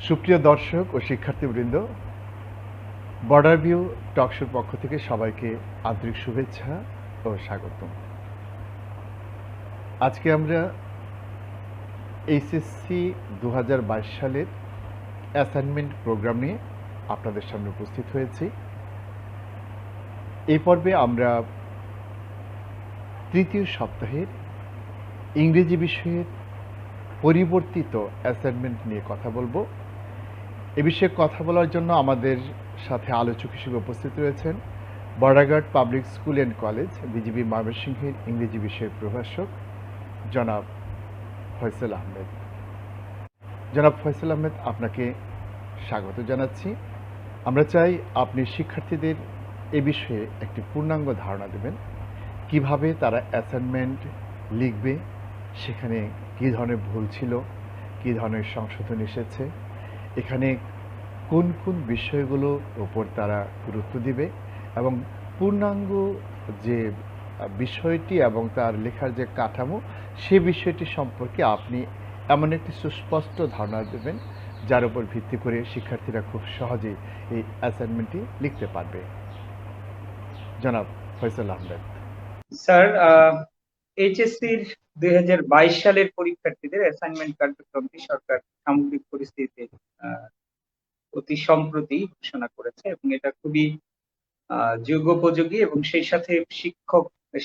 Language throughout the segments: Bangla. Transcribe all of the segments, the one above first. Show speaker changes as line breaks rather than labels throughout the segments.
সুপ্রিয় দর্শক ও শিক্ষার্থীবৃন্দ, বর্ডার ভিউ টকশোর পক্ষ থেকে সবাইকে আন্তরিক শুভেচ্ছা ও স্বাগতম। আজকে আমরা এইচএসসি 2022 সালের অ্যাসাইনমেন্ট প্রোগ্রাম নিয়ে আপনাদের সামনে উপস্থিত হয়েছি। এই পর্বে আমরা তৃতীয় সপ্তাহের ইংরেজি বিষয়ের পরিবর্তিত অ্যাসাইনমেন্ট নিয়ে কথা বলবো। এ বিষয়ে কথা বলার জন্য আমাদের সাথে আলোচক হিসেবে উপস্থিত রয়েছেন border guard public school and college BGB ময়মনসিংহের ইংরেজি বিষয়ের প্রভাষক জনাব ফয়সাল আহমেদ। জনাব ফয়সাল আহমেদ, আপনাকে স্বাগত জানাচ্ছি। আমরা চাই আপনি শিক্ষার্থীদের এ বিষয়ে একটি পূর্ণাঙ্গ ধারণা দেবেন, কিভাবে তারা অ্যাসাইনমেন্ট লিখবে, সেখানে কী ধরনের ভুল ছিল, কী ধরনের সংশোধন এসেছে, এখানে কোন কোন বিষয়গুলোর উপর তারা গুরুত্ব দিবে এবং পূর্ণাঙ্গ যে বিষয়টি এবং তার লেখার যে কাঠামো, সে বিষয়টি সম্পর্কে আপনি এমন একটি সুস্পষ্ট ধারণা দেবেন যার উপর ভিত্তি করে শিক্ষার্থীরা খুব সহজেই এই অ্যাসাইনমেন্টটি লিখতে পারবে। জনাব ফয়সাল আহমেদ।
স্যার, এইচএসসির 2022 সালের পরীক্ষার্থীদের অ্যাসাইনমেন্ট কার্যক্রমটি সরকার সামগ্রিক পরিস্থিতিতে অতি সম্প্রতি ঘোষণা করেছে এবং এটা খুবই যুগোপযোগী এবং সেই সাথে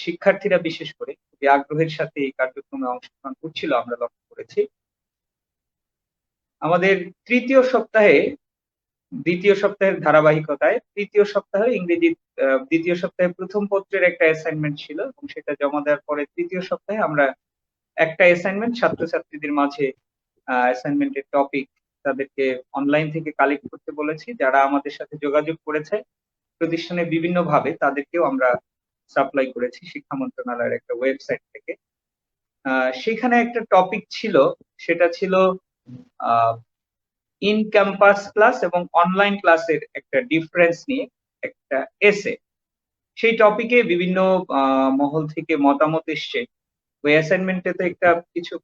শিক্ষার্থীরা বিশেষ করে খুবই আগ্রহের সাথে এই কার্যক্রমে অংশগ্রহণ করছিল আমরা লক্ষ্য করেছি। আমাদের দ্বিতীয় সপ্তাহের ধারাবাহিকতায় তৃতীয় সপ্তাহে ইংরেজি দ্বিতীয় সপ্তাহে প্রথম পত্রের একটা অ্যাসাইনমেন্ট ছিল এবং সেটা জমা দেওয়ার পরে তৃতীয় সপ্তাহে আমরা একটা অ্যাসাইনমেন্ট ছাত্রছাত্রীদের মাঝে অ্যাসাইনমেন্টের টপিক তাদেরকে অনলাইন থেকে কালেক্ট করতে বলেছি। যারা আমাদের সাথে যোগাযোগ করেছে প্রতিষ্ঠানে বিভিন্ন ভাবে তাদেরকেও আমরা সাপ্লাই করেছি শিক্ষা মন্ত্রণালয়ের একটা ওয়েবসাইট থেকে। সেখানে একটা টপিক ছিল, সেটা ছিল ইন ক্যাম্পাস ক্লাস এবং অনলাইন ক্লাসের একটা ডিফারেন্স নিয়ে একটা এসে। সেই টপিকে বিভিন্ন মহল থেকে মতামত এসছে। ওই অ্যাসাইনমেন্টে তো একটা কিছু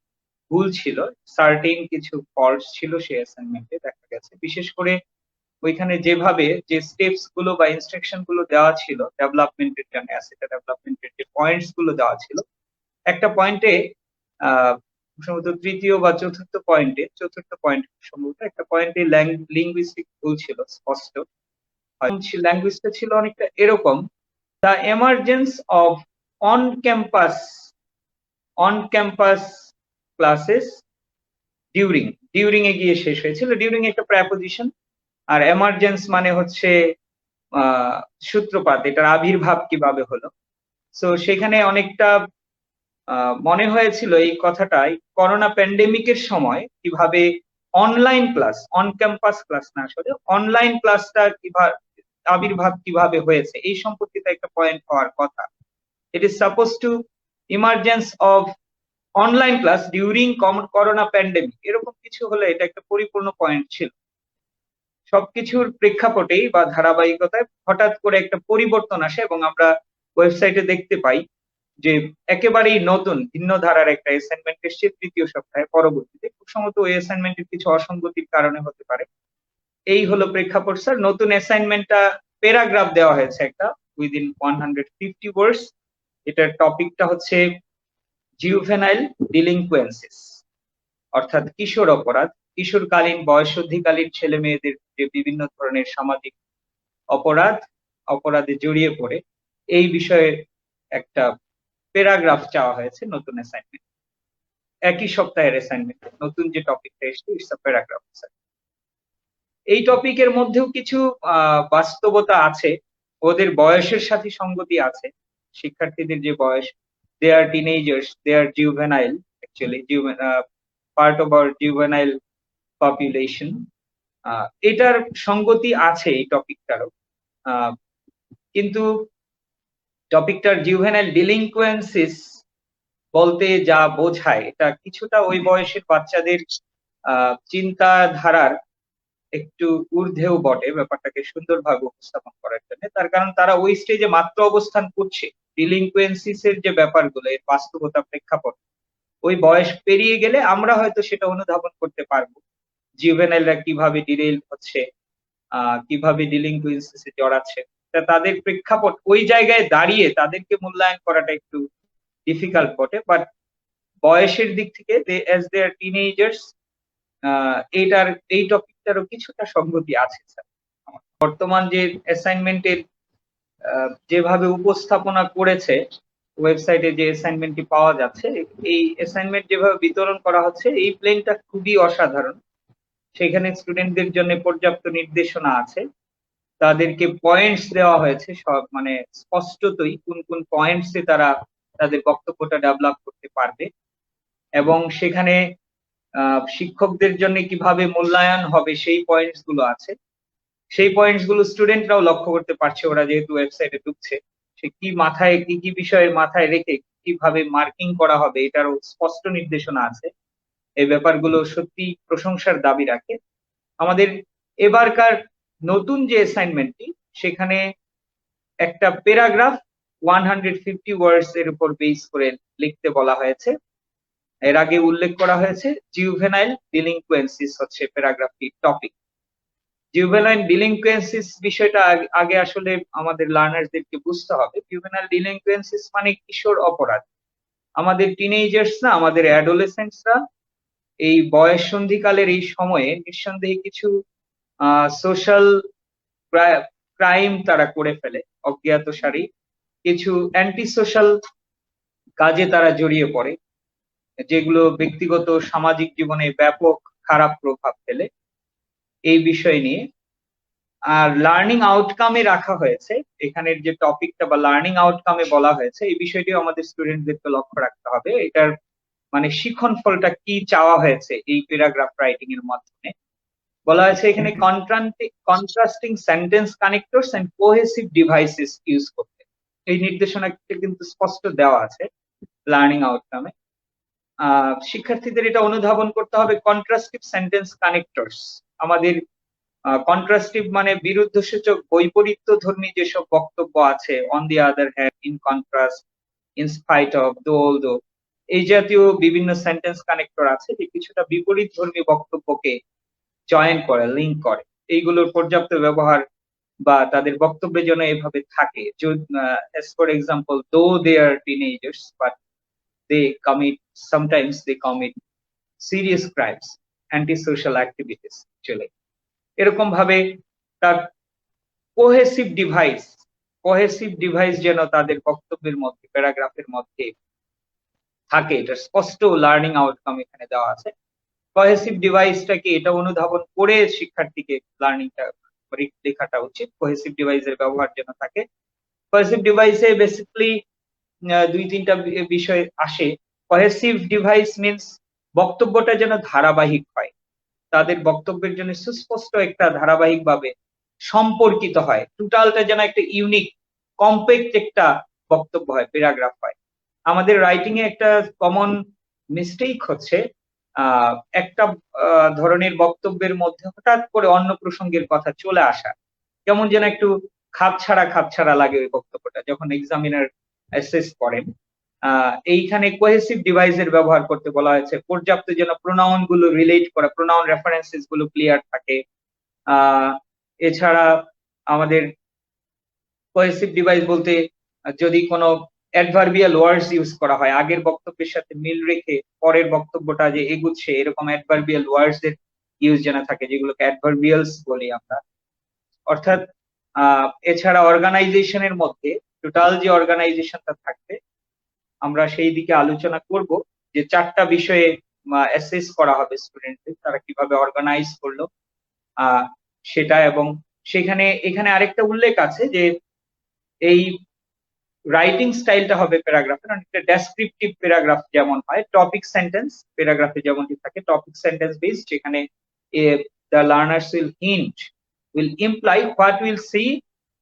ভুল ছিল, সার্টেন কিছু ফল্টস ছিল সেই অ্যাসাইনমেন্টে দেখা গেছে। বিশেষ করে ওইখানে যেভাবে যে স্টেপস গুলো বা ইনস্ট্রাকশন গুলো দেওয়া ছিল ডেভেলপমেন্টের জন্য, অ্যাসেট ডেভেলপমেন্টের যে পয়েন্টস গুলো দেওয়া ছিল, একটা পয়েন্টে সম্ভবত তৃতীয় বা চতুর্থ পয়েন্ট সম্ভবত একটা পয়েন্টে লিঙ্গুইস্টিক ভুল ছিল স্পষ্ট। ল্যাঙ্গুয়েজটা ছিল অনেকটা এরকম: the emergence of on campus classes during a গিয়ে শেষ হয়েছিল। ডিউরিং একটা প্রেপোজিশন, আর এমার্জেন্স মানে হচ্ছে সূত্রপাত, এটার আবির্ভাব কিভাবে হলো। সো সেখানে অনেকটা মনে হয়েছিল এই কথাটাই করোনা প্যান্ডেমিকের সময় কিভাবে online class, on campus class না, আসলে অনলাইন ক্লাসটা কিভাবে আবির্ভাব কিভাবে হয়েছে এই সম্পর্কিত একটা পয়েন্ট হওয়ার কথা। It is suppose two emergence of online class during corona pandemic, এরকম কিছু হলে এটা একটা পরিপূর্ণ পয়েন্ট ছিল। সবকিছুর প্রেক্ষাপটেই বা ধারাবাহিকতায় হঠাৎ করে একটা পরিবর্তন আসে এবং আমরা ওয়েবসাইটে দেখতে পাই যে একেবারেই নতুন ভিন্ন ধারার একটা অ্যাসাইনমেন্ট এসছে তৃতীয় সপ্তাহে। পরবর্তীতে খুব সম্ভবত ওই অ্যাসাইনমেন্টের কিছু অসঙ্গতির কারণে হতে পারে। এই হলো প্রেক্ষাপট স্যার। নতুন অ্যাসাইনমেন্টটা প্যারাগ্রাফ দেওয়া হয়েছে একটা উইদিন 150 ওয়ার্ডস। এটার টপিকটা হচ্ছে জুভেনাইল ডিলিংকুয়েন্সিস, অর্থাৎ কিশোর অপরাধ, কিশোরকালীন বয়সন্ধিকালীন ছেলে মেয়েদের যে বিভিন্ন ধরনের সামাজিক অপরাধে জড়িয়ে পড়ে, এই বিষয়ে একটা প্যারাগ্রাফ চাওয়া হয়েছে নতুন অ্যাসাইনমেন্ট। একই সপ্তাহের অ্যাসাইনমেন্ট নতুন যে টপিকটা এসছে, ইটস আ প্যারাগ্রাফ। এই টপিকের মধ্যেও কিছু বাস্তবতা আছে, ওদের বয়সের সাথে সঙ্গতি আছে। শিক্ষার্থীদের যে বয়স, they are teenagers, they are juvenile, actually part of our juvenile population. এটার সঙ্গতি আছে এই টপিকটারও, কিন্তু টপিকটার জুভেনাইল ডিলিংকুয়েন্সিস বলতে যা বোঝায় এটা কিছুটা ওই বয়সের বাচ্চাদের চিন্তাধারার একটু ঊর্ধ্বেও বটে, ব্যাপারটাকে সুন্দরভাবে উপস্থাপন করার জন্য। তার কারণ তারা ওই স্টেজে মাত্র অবস্থান করছে। ডিলিংকুয়েন্সিস এর যে ব্যাপারগুলো, এর বাস্তবতা প্রেক্ষাপট ওই বয়স পেরিয়ে গেলে আমরা হয়তো সেটা অনুধাবন করতে পারবো জুভেনাইলরা কিভাবে ডিরেইল হচ্ছে, কিভাবে ডিলিংকুয়েন্সিতে জড়াচ্ছে। তা তাদের প্রেক্ষাপট ওই জায়গায় দাঁড়িয়ে তাদেরকে মূল্যায়ন করাটা একটু ডিফিকাল্ট বটে, বাট বয়সের দিক থেকে অ্যাজ দে আর টিনেজার্স এই টপিকটারও কিছুটা সঙ্গতি আছে স্যার। বর্তমান যে অ্যাসাইনমেন্টের যেভাবে উপস্থাপনা করেছে ওয়েবসাইটে, যে অ্যাসাইনমেন্টটি পাওয়া যাচ্ছে, এই অ্যাসাইনমেন্ট যেভাবে বিতরণ করা হচ্ছে, এই প্লেনটা খুবই অসাধারণ। সেখানে স্টুডেন্টদের জন্য পর্যাপ্ত নির্দেশনা আছে, তাদেরকে পয়েন্টস দেওয়া হয়েছে সব, মানে স্পষ্টতই কোন কোন পয়েন্টসে তারা তাদের বক্তব্যটা ডেভেলপ করতে পারবে, এবং সেখানে শিক্ষকদের জন্য কিভাবে মূল্যায়ন হবে সেই পয়েন্টস গুলো আছে। সেই পয়েন্টস গুলো স্টুডেন্টরাও লক্ষ্য করতে পারছে, ওরা যেহেতু ওয়েবসাইটে ঢুকছে, সে কি মাথায় কি কি বিষয়ের মাথায় রেখে কিভাবে মার্কিং করা হবে এটারও স্পষ্ট নির্দেশনা আছে। এই ব্যাপারগুলো সত্যি প্রশংসার দাবি রাখে। আমাদের এবারকার নতুন যে অ্যাসাইনমেন্টটি, সেখানে একটা প্যারাগ্রাফ 150 ওয়ার্ডস এর উপর বেস করে লিখতে বলা হয়েছে। এর আগে উল্লেখ করা হয়েছে জুভেনাইল ডিলিংকুয়েন্সিস হচ্ছে প্যারাগ্রাফটির টপিক। জুভেনাইল ডিলিংকুয়েন্সিস বিষয়টা আগে আসলে আমাদের লার্নারদেরকে বুঝতে হবে। জুভেনাইল ডিলিংকুয়েন্সিস মানে কিশোর অপরাধ। আমাদের টিনেজার্স না, আমাদের অ্যাডোলেসেন্টসরা এই বয়স সন্ধিকালের এই সময়ে নিঃসন্দেহে কিছু সোশ্যাল ক্রাইম তারা করে ফেলে, অজ্ঞাতসারি কিছু অ্যান্টি সোশ্যাল কাজে তারা জড়িয়ে পড়ে, যেগুলো ব্যক্তিগত সামাজিক জীবনে ব্যাপক খারাপ প্রভাব ফেলে। এই বিষয় নিয়ে আর লার্নিং আউটকামে রাখা হয়েছে, এখানের যে টপিকটা বা লার্নিং আউটকামে বলা হয়েছে, এই বিষয়টিও আমাদের স্টুডেন্টদেরকে লক্ষ্য রাখতে হবে। এটার মানে শিখন ফলটা কি চাওয়া হয়েছে এই প্যারাগ্রাফ রাইটিং এর মাধ্যমে। বলা হয়েছে এখানে contrasting sentence connectors and cohesive devices use করতে। এই নির্দেশনাটা কিন্তু স্পষ্ট দেওয়া আছে লার্নিং আউটকামে। শিক্ষার্থীদের এটা অনুধাবন করতে হবে। কন্ট্রাস্টিভ সেন্টেন্স কানেক্টরস, আমাদের কন্ট্রাস্টিভ মানে বিরুদ্ধসূচক বৈপরীত্য ধর্মী যেসব বক্তব্য আছে, on the other hand, in contrast, in spite of, দো, এই জাতীয় বিভিন্ন সেন্টেন্স কানেক্টর আছে যে কিছুটা বিপরীত ধর্মী বক্তব্যকে জয়েন করে, লিঙ্ক করে। এইগুলোর পর্যাপ্ত ব্যবহার বা তাদের বক্তব্যের জন্য এভাবে থাকে। For example, though they are teenagers but sometimes they commit serious crimes, anti-social activities চলে। এরকম ভাবে তার কোহেসিভ ডিভাইস যেন তাদের বক্তব্যের মধ্যে, প্যারাগ্রাফের মধ্যে থাকে, এটা স্পষ্ট লার্নিং আউটকাম এখানে দেওয়া আছে। কোহেসিভ ডিভাইসটাকে এটা অনুধাবন করে শিক্ষার্থীকে লার্নিংটা লেখাটা উচিত। কোহেসিভ ডিভাইসের ব্যবহার যেন থাকে। কোহেসিভ ডিভাইসে বেসিক্যালি দুই তিনটা বিষয় আসে। কোহেসিভ ডিভাইস মিন্স বক্তব্যটা যেন ধারাবাহিক হয়, তাদের বক্তব্যের জন্য সুস্পষ্ট একটা ধারাবাহিক ভাবে সম্পর্কিত হয়, টোটালটা যেন একটা ইউনিক কম্প্যাক্ট একটা বক্তব্য হয়, প্যারাগ্রাফ হয়। আমাদের রাইটিং এ একটা কমন মিস্টেক হচ্ছে একটা ধরনের বক্তব্যের মধ্যে হঠাৎ করে অন্য প্রসঙ্গের কথা চলে আসা, কেমন যেন একটু খাপছাড়া লাগে ওই বক্তব্যটা যখন এক্সামিনার অ্যাসেস করেন। এইখানে কোহেসিভ ডিভাইসের ব্যবহার করতে বলা হয়েছে, পর্যাপ্ত যেন প্রোনাউন গুলো রিলেট করা, প্রোনাউন রেফারেন্সেস গুলো ক্লিয়ার থাকে। এছাড়া আমাদের কোহেসিভ ডিভাইস বলতে যদি কোনো অ্যাডভার্বিয়াল ওয়ার্ডস ইউজ করা হয়, আগের বক্তব্যের সাথে মিল রেখে পরের বক্তব্যটা যে এগুচ্ছে, এরকম অ্যাডভার্বিয়াল ওয়ার্ডস এর ইউজ যেন থাকে, যেগুলোকে অ্যাডভার্বিয়ালস বলি আমরা। অর্থাৎ এছাড়া অর্গানাইজেশনের মধ্যে টোটাল যে অর্গানাইজেশনটা থাকবে, আমরা সেই দিকে আলোচনা করব যে চারটা বিষয়ে অ্যাসেস করা হবে স্টুডেন্টদের, তারা কিভাবে অর্গানাইজ করলো সেটা। এবং এখানে আরেকটা উল্লেখ আছে যে এই রাইটিং স্টাইলটা হবে প্যারাগ্রাফের অনেকটা ডেসক্রিপটিভ প্যারাগ্রাফ যেমন হয়, টপিক সেন্টেন্স প্যারাগ্রাফে যেমনটি থাকে টপিক সেন্টেন্স বেসড, যেখানে the learners will imply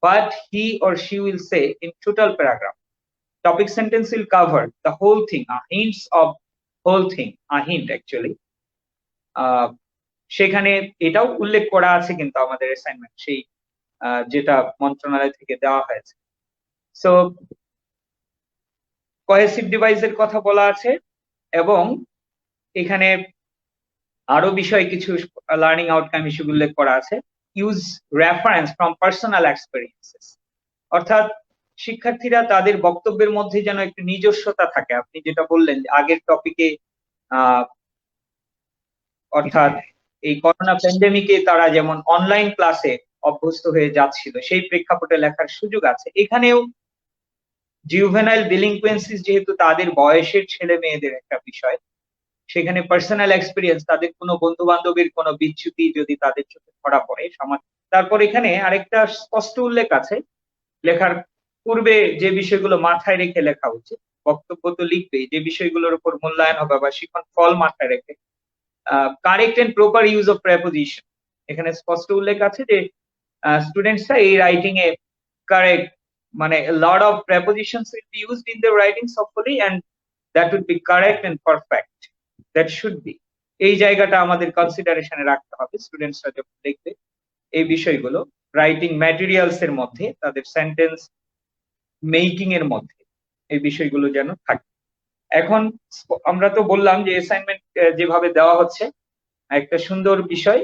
what he or she will say in total paragraph. Topic sentence will cover the whole thing, a hint actually. সেখানে এটাও উল্লেখ করা আছে কিন্তু আমাদের অ্যাসাইনমেন্ট, সেই যেটা মন্ত্রণালয় থেকে দেওয়া হয়েছে। সো কোহেসিভ ডিভাইসের কথা বলা আছে, এবং এখানে আরো বিষয় কিছু লার্নিং আউটকাম ইস্যু উল্লেখ করা আছে। Use reference from personal experiences, অর্থাৎ শিক্ষার্থীরা তাদের বক্তব্যের মধ্যে যেন একটু নিজস্বতা থাকে। আপনি যেটা বললেন যে আগের টপিকে, অর্থাৎ এই করোনা প্যান্ডেমিকে তারা যেমন অনলাইন ক্লাসে অভ্যস্ত হয়ে যাচ্ছিল, সেই প্রেক্ষাপটে লেখার সুযোগ আছে। এখানেও জুভেনাইল ডিলিনকুয়েন্সিস যেহেতু তাদের বয়সের ছেলে মেয়েদের একটা বিষয়, সেখানে পার্সোনাল এক্সপিরিয়েন্স, তাদের কোনো বন্ধু বান্ধবের কোনো বিচ্যুতি যদি তাদের চোখে ধরা পড়ে সমাজ। তারপর এখানে আরেকটা স্পষ্ট উল্লেখ আছে, লেখার পূর্বে যে বিষয়গুলো মাথায় রেখে লেখা উচিত। বক্তব্য তো লিখবে, যে বিষয়গুলোর উপর মূল্যায়ন হবে বা শিখন ফল মাথায় রেখে correct and proper use of preposition, এখানে স্পষ্ট উল্লেখ আছে যে স্টুডেন্টসরা এই রাইটিং এ কারেক্ট, মানে lot of prepositions will be used in their writings hopefully, and that will be correct and perfect, that should be. এই জায়গাটা আমাদের কনসিডারেশনে রাখতে হবে স্টুডেন্টসরা যখন লিখবে এই বিষয়গুলো, রাইটিং ম্যাটেরিয়ালস এর মধ্যে, তাদের সেন্টেন্স মেকিং এর মধ্যে এই বিষয়গুলো যেন থাকে। এখন আমরা তো বললাম যে অ্যাসাইনমেন্ট যেভাবে দেওয়া হচ্ছে, একটা সুন্দর বিষয়,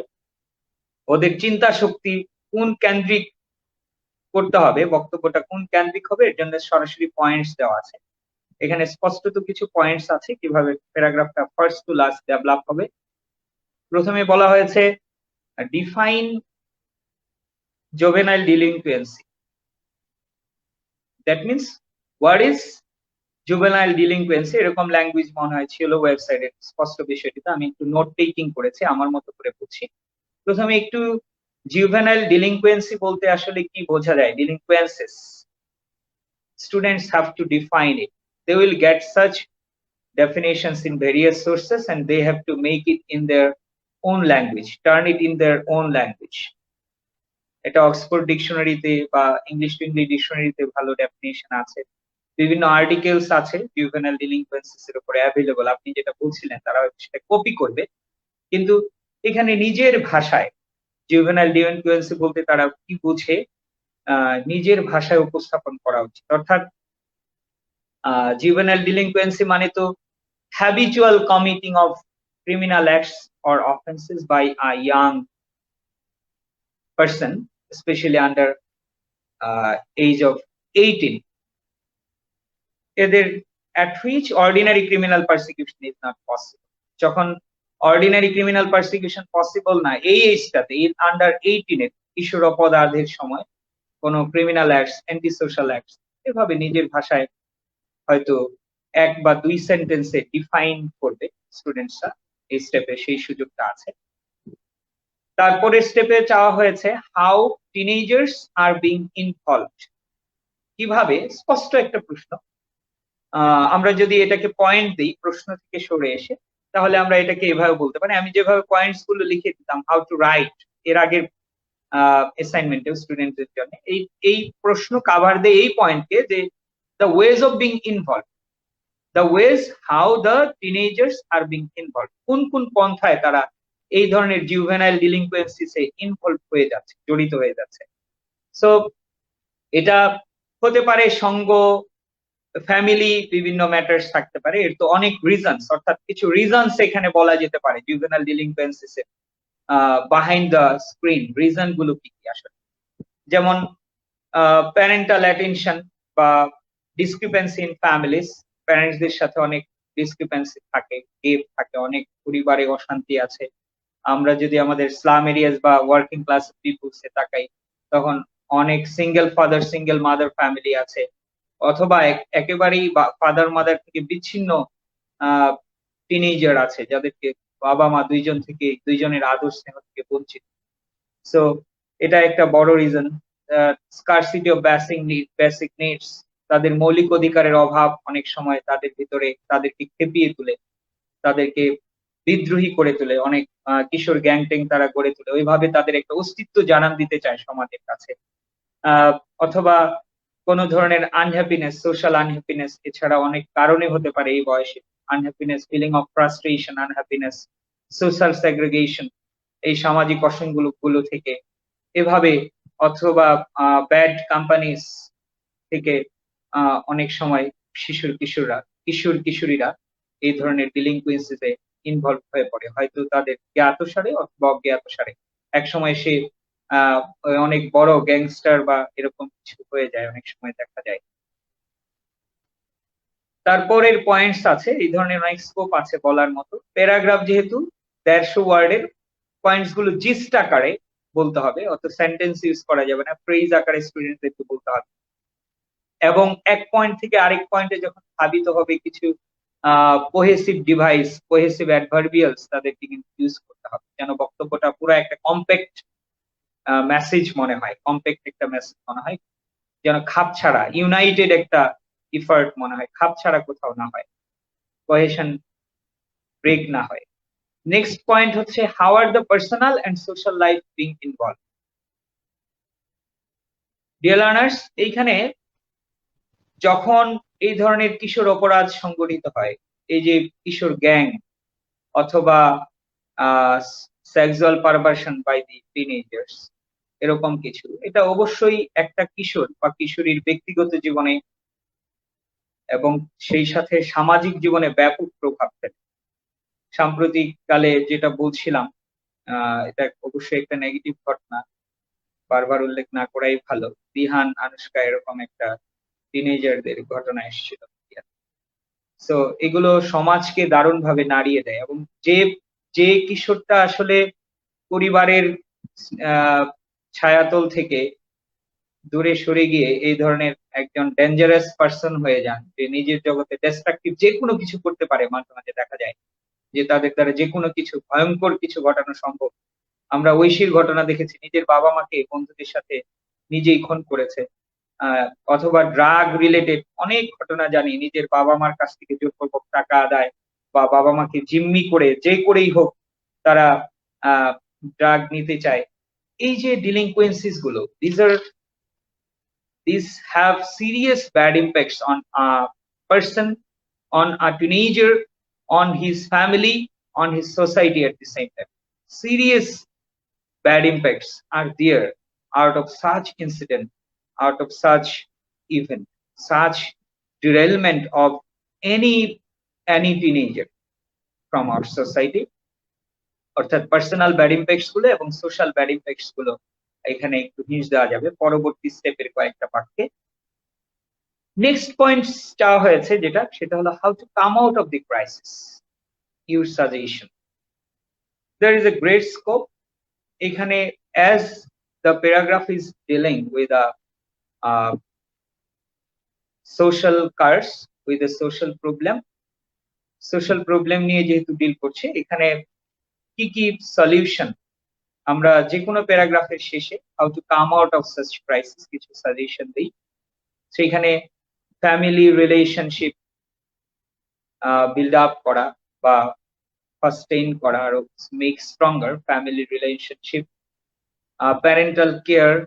ওদের চিন্তা শক্তি কোন কেন্দ্রিক করতে হবে, বক্তব্যটা কোন কেন্দ্রিক হবে, এর জন্য সরাসরি পয়েন্টস দেওয়া আছে। এখানে স্পষ্টত কিছু পয়েন্টস আছে কিভাবে প্যারাগ্রাফটা ফার্স্ট টু লাস্ট ডেভেলপ হবে। প্রথমে বলা হয়েছে define juvenile delinquency, that means what is juvenile delinquency, এরকম ল্যাঙ্গুয়েজ মনে হয় ছিল ওয়েবসাইটের স্পষ্ট বিষয়টিতে। আমি একটু নোট টেকিং করেছি, আমার মতো করে বুঝছি। প্রথমে একটু জুভেনাইল ডিলিনকুয়েন্সি বলতে আসলে কি বোঝা যায়, ডিলিনকুয়েন্সিস, students have to define it. They will get such definitions in various sources and they have to make it in their own language, turn it in their own language. এটা অক্সফোর্ড ডিকশনারিতে বা ইংলিশ টু ইংলিশ ডিকশনারিতে ভালো ডেফিনেশন আছে, বিভিন্ন আর্টিকেলস আছে জুভেনাইল ডিলিনকুয়েন্সিস এর উপরে অ্যাভেলেবল। আপনি যেটা বলছিলেন তারা সেটা কপি করবে, কিন্তু এখানে নিজের ভাষায় জুভেনাইল ডিলিনকুয়েন্সি বলতে তারা কি বুঝে নিজের ভাষায় উপস্থাপন করা উচিত। অর্থাৎ juvenile delinquency মানে তো habitual committing of criminal acts or offenses by a young person, especially under age of 18, এদের at which ordinary criminal persecution is not possible। যখন অর্ডিনারি ক্রিমিনাল পারসিকিউশন পসিবল না এই এজটাতে, আন্ডার 18 এর কিশোর অপরাধের সময় কোনো criminal acts, anti social acts এভাবে নিজের ভাষায় হয়তো এক বা দুই সেন্টেন্সে ডিফাইন করবে স্টুডেন্টসরা, এই স্টেপে সেই সুযোগটা আছে। তারপরে স্টেপে চাওয়া হয়েছে how teenagers are being involved, কিভাবে, স্পষ্ট একটা প্রশ্ন। আমরা যদি এটাকে পয়েন্ট দিই প্রশ্ন থেকে সরে এসে, তাহলে আমরা এটাকে এভাবে বলতে পারি, আমি যেভাবে পয়েন্টস গুলো লিখে দিতাম হাউ টু রাইট এর আগের অ্যাসাইনমেন্টে স্টুডেন্টদের জন্য, এই প্রশ্ন কাভার দেয় এই পয়েন্টকে যে the ways of being involved, the ways how the teenagers are being involved, কোন কোন পন্থায় তারা এই ধরনের জুভেনাইল ডিলিনকুয়েন্সিসে ইনভলভ হয়ে যাচ্ছে, জড়িত হয়ে যাচ্ছে। সো এটা হতে পারে সঙ্গ, ফ্যামিলি, বিভিন্ন ম্যাটার্স থাকতে পারে, এর তো অনেক রিজনস, অর্থাৎ কিছু রিজনস এখানে বলা যেতে পারে জুভেনাইল ডিলিনকুয়েন্সিসে বিহাইন্ড দ্য স্ক্রিন, রিজন গুলো কি কি আসলে, যেমন প্যারেন্টাল অ্যাটেনশন বা ডিসক্রিপেন্সি ইন ফ্যামিলিজ, প্যারেন্টসদের সাথে অনেক ডিসক্রিপেন্সি থাকে, গেপ থাকে, অনেক পরিবারে অশান্তি আছে। আমরা যদি আমাদের স্লাম এরিয়াস বা ওয়ার্কিং ক্লাস পিপলসে তাকাই, তখন অনেক single father single mother family আছে, অথবা একেবারেই ফাদার মাদার থেকে বিচ্ছিন্ন টিনেজার আছে, যাদেরকে বাবা মা দুইজনের আদর স্নেহ থেকে বঞ্চিত। সো এটা একটা বড় reason. Scarcity of basic needs, তাদের মৌলিক অধিকারের অভাব অনেক সময় তাদের ভিতরে তাদেরকে খেপিয়ে তোলে, তাদেরকে বিদ্রোহী করে তোলে, অনেক কিশোর গ্যাংটেং তারা গড়ে তোলে, ওইভাবে তাদের একটা অস্তিত্ব জানান দিতে চায় সমাজের কাছে। অথবা কোন ধরনের আনহ্যাপিনেস, সোশ্যাল আনহ্যাপিনেস, এছাড়া অনেক কারণে হতে পারে এই বয়সে unhappiness, feeling of frustration, unhappiness, social segregation, এই সামাজিক অসংগুলো থেকে এভাবে, অথবা ব্যাড কোম্পানিস থেকে অনেক সময় কিশোর কিশোরীরা এই ধরনের ডিলিনকুয়েন্সিতে ইনভলভ হয়ে পড়ে, হয়তো তাদের জ্ঞাতসারে অথবা অজ্ঞাতসারে। একসময় সে অনেক বড় গ্যাংস্টার বা এরকম কিছু হয়ে যায়, অনেক সময় দেখা যায়। তারপরের পয়েন্টস আছে, এই ধরনের অনেক স্কোপ আছে বলার মতো। প্যারাগ্রাফ যেহেতু 150 ওয়ার্ডের, পয়েন্টস গুলো জিস্ট আকারে বলতে হবে, অত সেন্টেন্স ইউজ করা যাবে না, ফ্রেজ আকারে স্টুডেন্টদেরকে বলতে হবে। এবং এক পয়েন্ট থেকে আরেক পয়েন্টে যখন ধাবিত হবে কিছু কোহেসিভ ডিভাইস, কোহেসিভ অ্যাডভার্বিয়ালস তাদেরকে কিন্তু ইউজ করতে হবে, যেন বক্তব্যটা পুরো একটা কম্প্যাক্ট মেসেজ মনে হয়, কম্প্যাক্ট একটা মেসেজ মনে হয়, যেন খাপ ছাড়া ইউনাইটেড একটা ইফার্ট মনে হয়, খাপ ছাড়া কোথাও না হয়, কোহেশন ব্রেক না হয়। নেক্সট পয়েন্ট হচ্ছে how are the personal and social life being involve. Dear learners, এইখানে যখন এই ধরনের কিশোর অপরাধ সংগঠিত হয়, এই যে কিশোর গ্যাং অথবা sexual perversion by the teenagers, এরকম কিছু, এটা অবশ্যই একটা কিশোর বা কিশোরীর ব্যক্তিগত জীবনে এবং সেই সাথে সামাজিক জীবনে ব্যাপক প্রভাব ফেলে। সাম্প্রতিক কালে যেটা বলছিলাম, এটা অবশ্যই একটা নেগেটিভ ঘটনা, বারবার উল্লেখ না করাই ভালো। দিহান, আনুষ্কা, এরকম একটা টিনেজারদের ঘটনা এসেছিল। তো এগুলো সমাজকে দারুণ ভাবে নাড়িয়ে দেয়, এবং যে যে কিশোরটা আসলে পরিবারের ছায়াতল থেকে দূরে সরে গিয়ে এই ধরনের একজন ডেঞ্জারাস পার্সন হয়ে যান, যে নিজের জগতে ডিস্ট্রাকটিভ যে কোনো কিছু করতে পারে, মাঝে মাঝে দেখা যায় যে তাদের দ্বারা যে কোনো কিছু ভয়ঙ্কর কিছু ঘটানো সম্ভব। আমরা ঐশীর ঘটনা দেখেছি, নিজের বাবা মাকে বন্ধুদের সাথে নিজেই খুন করেছে। অথবা ড্রাগ রিলেটেড অনেক ঘটনা জানি, নিজের বাবা মার কাছ থেকে জোরপূর্বক টাকা আদায় বা বাবা মাকে জিম্মি করে যে করেই হোক তারা ড্রাগ নিতে চায়। এই যে ডিলিংকুয়েন্সিস গুলো, these have serious bad impacts on a person, on a teenager, on his family, on his society at the same time. Serious bad impacts are there out of such incident, out of such event, such derailment of any teenager from our society. অর্থাৎ পার্সোনাল ব্যাড ইম্প্যাক্টস গুলো এবং সোশ্যাল ব্যাড ইম্প্যাক্টস গুলো এখানে একটু হিন্ট দেওয়া যাবে পরবর্তী স্টেপের কয়েকটা বাক্যে। নেক্সট পয়েন্ট চাওয়া হয়েছে যেটা, সেটা হলো how to come out of the crisis, your suggestion. There is a great scope এখানে, as the paragraph is dealing with a social curse, with a social problem নিয়ে যেহেতু ডিল করছে, এখানে কি কি সলিউশন আমরা যে কোনো প্যারাগ্রাফের শেষে how to come out of such crisis কিছু সাজেশন দিই। সেখানে ফ্যামিলি রিলেশনশিপ বিল্ড আপ করা বা সাস্টেইন করা, আরো make stronger family relationship, parental care,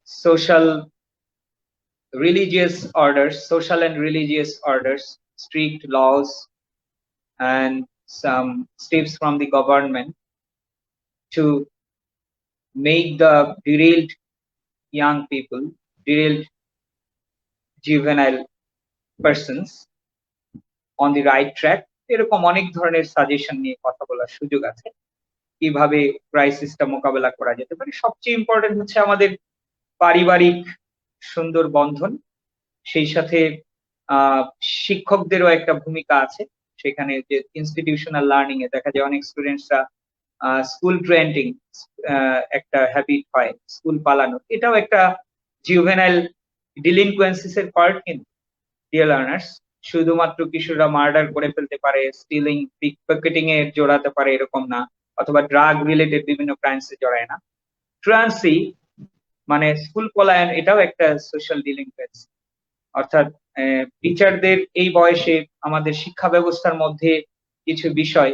social and religious orders, strict laws, and some steps from the government to make the derailed young people, derailed juvenile persons on the right track। এরকম অনেক ধরনের সাজেশন নিয়ে কথা বলার সুযোগ আছে, কিভাবে ক্রাইসিসটা মোকাবেলা করা যেতে পারে। সবচেয়ে ইম্পর্টেন্ট হচ্ছে আমাদের পারিবারিক সুন্দর বন্ধন, সেই সাথে শিক্ষকদেরও একটা ভূমিকা আছে সেখানে, যে ইনস্টিটিউশনাল লার্নিং এ দেখা যায় অনেক স্টুডেন্টসরা স্কুল ট্রেন্ডিং একটা হ্যাবিট হয়, স্কুল পালানো, এটাও একটা জুভেনাইল ডিলিনকুয়েন্সিস এর পার্ট। কিন্তু ডিয়ার লার্নার্স, শুধুমাত্র কিশোররা মার্ডার করে ফেলতে পারে, স্টিলিং, পিক পকেটিং এ জড়াতে পারে এরকম না, অথবা ড্রাগ রিলেটেড বিভিন্ন ক্রাইমস এ জড়ায় না। ট্রান্সি মানে স্কুল পলায়ন, এটাও একটা সোশ্যাল ডিলিনকুয়েন্সি। অর্থাৎ টিচারদের এই বয়সে আমাদের শিক্ষা ব্যবস্থার মধ্যে কিছু বিষয়,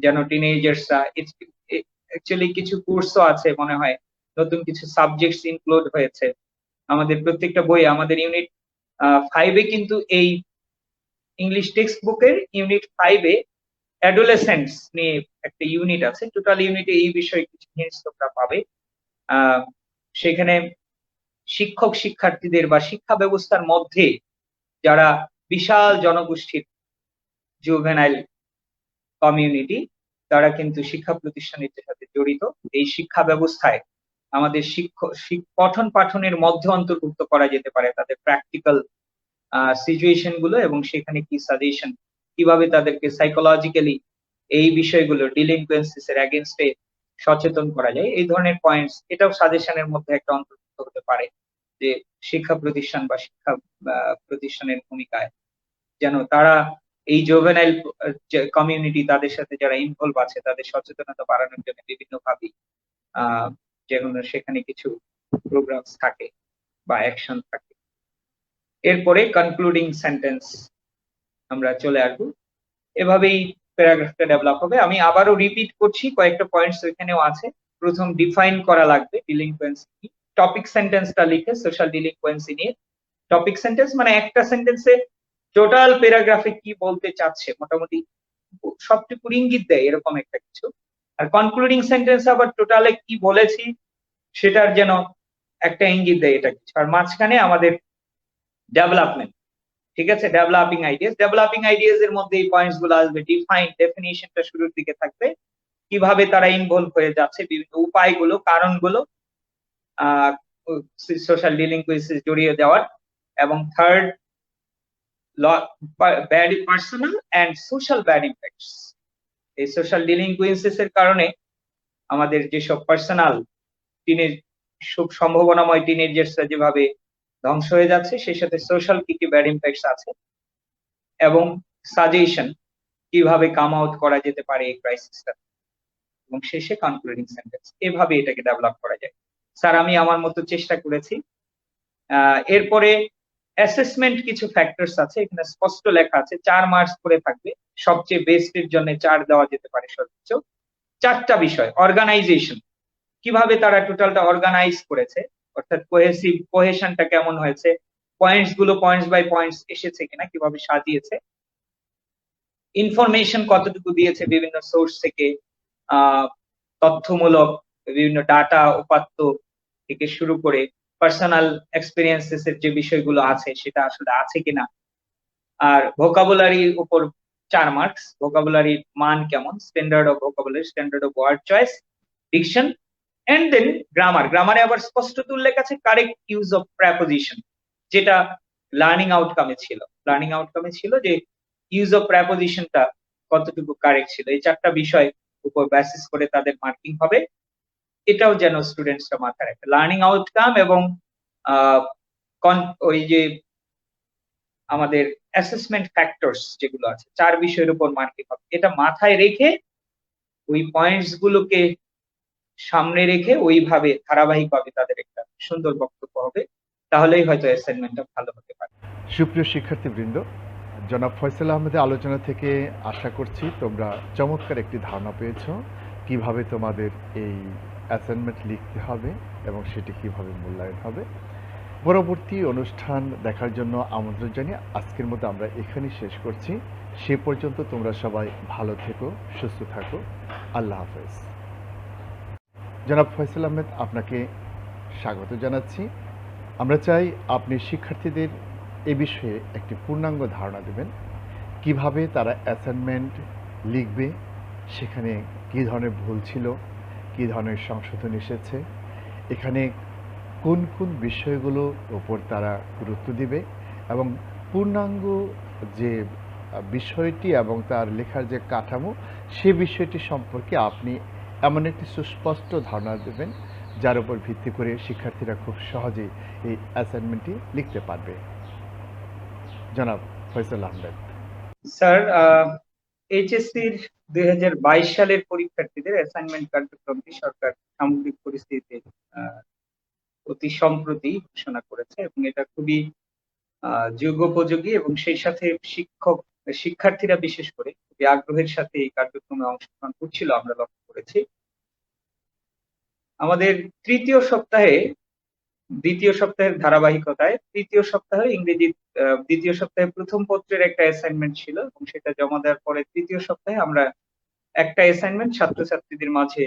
যেন টিনেজার্সরা, অ্যাকচুয়ালি কিছু কোর্সও আছে মনে হয়, নতুন কিছু সাবজেক্টস ইনক্লুড হয়েছে আমাদের প্রত্যেকটা বইয়ে। আমাদের ইউনিট 5-এ কিন্তু এই ইংলিশ টেক্সট বুকের ইউনিট 5-এ অ্যাডোলেসেন্টস নিয়ে একটা ইউনিট আছে। টোটাল ইউনিটে এই বিষয়ে কিছু হিন্টস তোমরা পাবে। সেখানে শিক্ষক শিক্ষার্থীদের বা শিক্ষা ব্যবস্থার মধ্যে যারা বিশাল জনগোষ্ঠীর জুভেনাইল কমিউনিটি, তারা কিন্তু শিক্ষা প্রতিষ্ঠানের সাথে জড়িত। এই শিক্ষা ব্যবস্থায় আমাদের পঠন পাঠনের মধ্যে অন্তর্ভুক্ত করা যেতে পারে তাদের প্র্যাকটিক্যাল সিচুয়েশন গুলো, এবং সেখানে কি সাজেশন, কিভাবে তাদেরকে সাইকোলজিক্যালি এই বিষয়গুলো ডিলিনকুয়েন্সিস এর এগেইনস্টে সচেতন করা যায়, এই ধরনের পয়েন্টস এটাও সাজেশনের মধ্যে একটা অন্তর্ভুক্ত হতে পারে, যে শিক্ষা প্রতিষ্ঠান বা শিক্ষা প্রতিষ্ঠানের ভূমিকায় যেন তারা এই জুভেনাইল কমিউনিটি, তাদের সাথে যারা ইনভলভ আছে তাদের সচেতনতা বাড়ানোর জন্য বিভিন্ন ভাবে যেগুলো সেখানে কিছু প্রোগ্রামস থাকে বা অ্যাকশন থাকে। এরপরে কনক্লুডিং সেন্টেন্স আমরা চলে আসবো, এভাবেই প্যারাগ্রাফটা ডেভেলপ হবে। আমি আবারও রিপিট করছি, কয়েকটা পয়েন্টস এখানেও আছে। প্রথম, ডিফাইন করা লাগবে ডিলিনকুয়েন্সি কি। টপিক সেন্টেন্সটা লিখে সোশ্যাল ডিলিনকুয়েন্সি নিয়ে, টপিক সেন্টেন্স মানে একটা সেন্টেন্সে টোটাল প্যারাগ্রাফে কি বলতে চাচ্ছে মোটামুটি সবটুকু ইঙ্গিত দেয় এরকম একটা কিছু। আর কনক্লুডিং সেন্টেন্স আবার টোটালে কি বলেছি সেটার যেন একটা ইঙ্গিত দেয় এটা কিছু। আর মাঝখানে আমাদের ডেভেলপমেন্ট, ঠিক আছে, ডেভেলপিং আইডিয়াস এর মধ্যে এই পয়েন্টস গুলো আসবে। ডিফাইন, ডেফিনিশনটা শুরুর দিকে থাকবে, কিভাবে তারা ইনভলভ হয়ে যাচ্ছে, বিভিন্ন উপায়গুলো, কারণগুলো সোশ্যাল ডিলিনকুয়েন্সিস জড়িয়ে দেওয়ার। এবং third, personal and social bad impacts. এই সোশ্যাল ডিলিনকুয়েন্সিস এর কারণে আমাদের যেসব পার্সোনাল টিনেজ, খুব সম্ভাবনাময় টিনেজার্সরা যেভাবে ধ্বংস হয়ে যাচ্ছে, সেই সাথে সোশ্যাল কি কি ব্যাড ইম্প্যাক্টস আছে, এবং সাজেশন কিভাবে কাম আউট করা যেতে পারে এই ক্রাইসিসটা, এবং শেষে কনক্লুডিং সেন্টেন্স। এভাবে এটাকে ডেভেলপ করা যায়। স্যার, আমি আমার মতো চেষ্টা করেছি। এরপরে অ্যাসেসমেন্ট কিছু ফ্যাক্টরস আছে, এখানে স্পষ্ট লেখা আছে 4 মার্কস করে থাকবে, সবচেয়ে বেস্টের জন্য 4 দেওয়া যেতে পারে সর্বোচ্চ। 4টা বিষয়: অর্গানাইজেশন, কিভাবে তারা টোটালটা অর্গানাইজ করেছে, অর্থাৎ কোহেশনটা কেমন হয়েছে, পয়েন্টস গুলো পয়েন্টস বাই পয়েন্টস এসেছে কিনা, কিভাবে সাজিয়েছে, ইনফরমেশন কতটুকু দিয়েছে বিভিন্ন সোর্স থেকে, তথ্যমূলক বিভিন্ন ডাটা উপাত্ত থেকে শুরু করে পার্সোনাল এক্সপিরিয়েন্সেস এর যে বিষয়গুলো আছে সেটা আসলে আছে কিনা। আর ভোকাবুলারির উপর 4 মার্কস, ভোকাবুলারির মান কেমন, standard of vocabulary, standard of word choice, diction, and then গ্রামারে আবার স্পষ্ট উল্লেখ আছে কারেক্ট ইউজ অফ প্রেপোজিশন, যেটা লার্নিং আউটকামে ছিল যে ইউজ অফ প্রেপোজিশনটা কতটুকু কারেক্ট ছিল। এই 4টা বিষয় উপর বেসিস করে তাদের মার্কিং হবে। এটাও যেন স্টুডেন্টসরা মাথায় রাখে। লার্নিং আউটকাম এবং ওই যে আমাদের অ্যাসেসমেন্ট ফ্যাক্টরস যেগুলো আছে 4 বিষয়ের উপর মার্কিং হবে, এটা মাথায় রেখে ওই পয়েন্টস গুলোকে সামনে রেখে ওইভাবে ধারাবাহিকভাবে তাদের একটা সুন্দর বক্তব্য হবে, তাহলেই হয়তো অ্যাসাইনমেন্টটা ভালো হতে পারে।
সুপ্রিয় শিক্ষার্থীবৃন্দ, জনাব ফয়সাল আহমেদের আলোচনা থেকে আশা করছি তোমরা চমৎকার একটি ধারণা পেয়েছো কিভাবে তোমাদের এই অ্যাসাইনমেন্ট লিখতে হবে এবং সেটি কিভাবে মূল্যায়ন হবে। পরবর্তী অনুষ্ঠান দেখার জন্য আমন্ত্রণ জানিয়ে আজকের মতো আমরা এখানেই শেষ করছি। সে পর্যন্ত তোমরা সবাই ভালো থেকো, সুস্থ থাকো। আল্লাহ হাফেজ। জনাব ফয়সাল আহমেদ, আপনাকে স্বাগত জানাচ্ছি। আমরা চাই আপনি শিক্ষার্থীদের এ বিষয়ে একটি পূর্ণাঙ্গ ধারণা দেবেন, কিভাবে তারা অ্যাসাইনমেন্ট লিখবে, সেখানে কী ধরনের ভুল ছিল, কী ধরনের সংশোধন এসেছে, এখানে কোন কোন বিষয়গুলোর উপর তারা গুরুত্ব দিবে, এবং পূর্ণাঙ্গ যে বিষয়টি এবং তার লেখার যে কাঠামো সে বিষয়টি সম্পর্কে আপনি এমন একটি সুস্পষ্ট ধারণা দেবেন যার উপর ভিত্তি করে শিক্ষার্থীরা খুব সহজেই এই অ্যাসাইনমেন্টটি লিখতে পারবে। জনাব ফয়সাল আহমেদ।
স্যার, এইচএসসির 2022 সালের পরীক্ষার্থীদের অ্যাসাইনমেন্ট কার্যক্রমটি সরকার সামগ্রিক পরিস্থিতিতে অতি সম্প্রতি ঘোষণা করেছে, এবং এটা খুবই যুগোপযোগী, এবং সেই সাথে শিক্ষার্থীরা বিশেষ করে খুবই আগ্রহের সাথে এই কার্যক্রমে অংশগ্রহণ করছিল আমরা লক্ষ্য করেছি। আমাদের দ্বিতীয় সপ্তাহের ধারাবাহিকতায় তৃতীয় সপ্তাহে ইংরেজি দ্বিতীয় সপ্তাহে প্রথম পত্রের একটা অ্যাসাইনমেন্ট ছিল, এবং সেটা জমা দেওয়ার পরে তৃতীয় সপ্তাহে আমরা একটা অ্যাসাইনমেন্ট ছাত্রছাত্রীদের মাঝে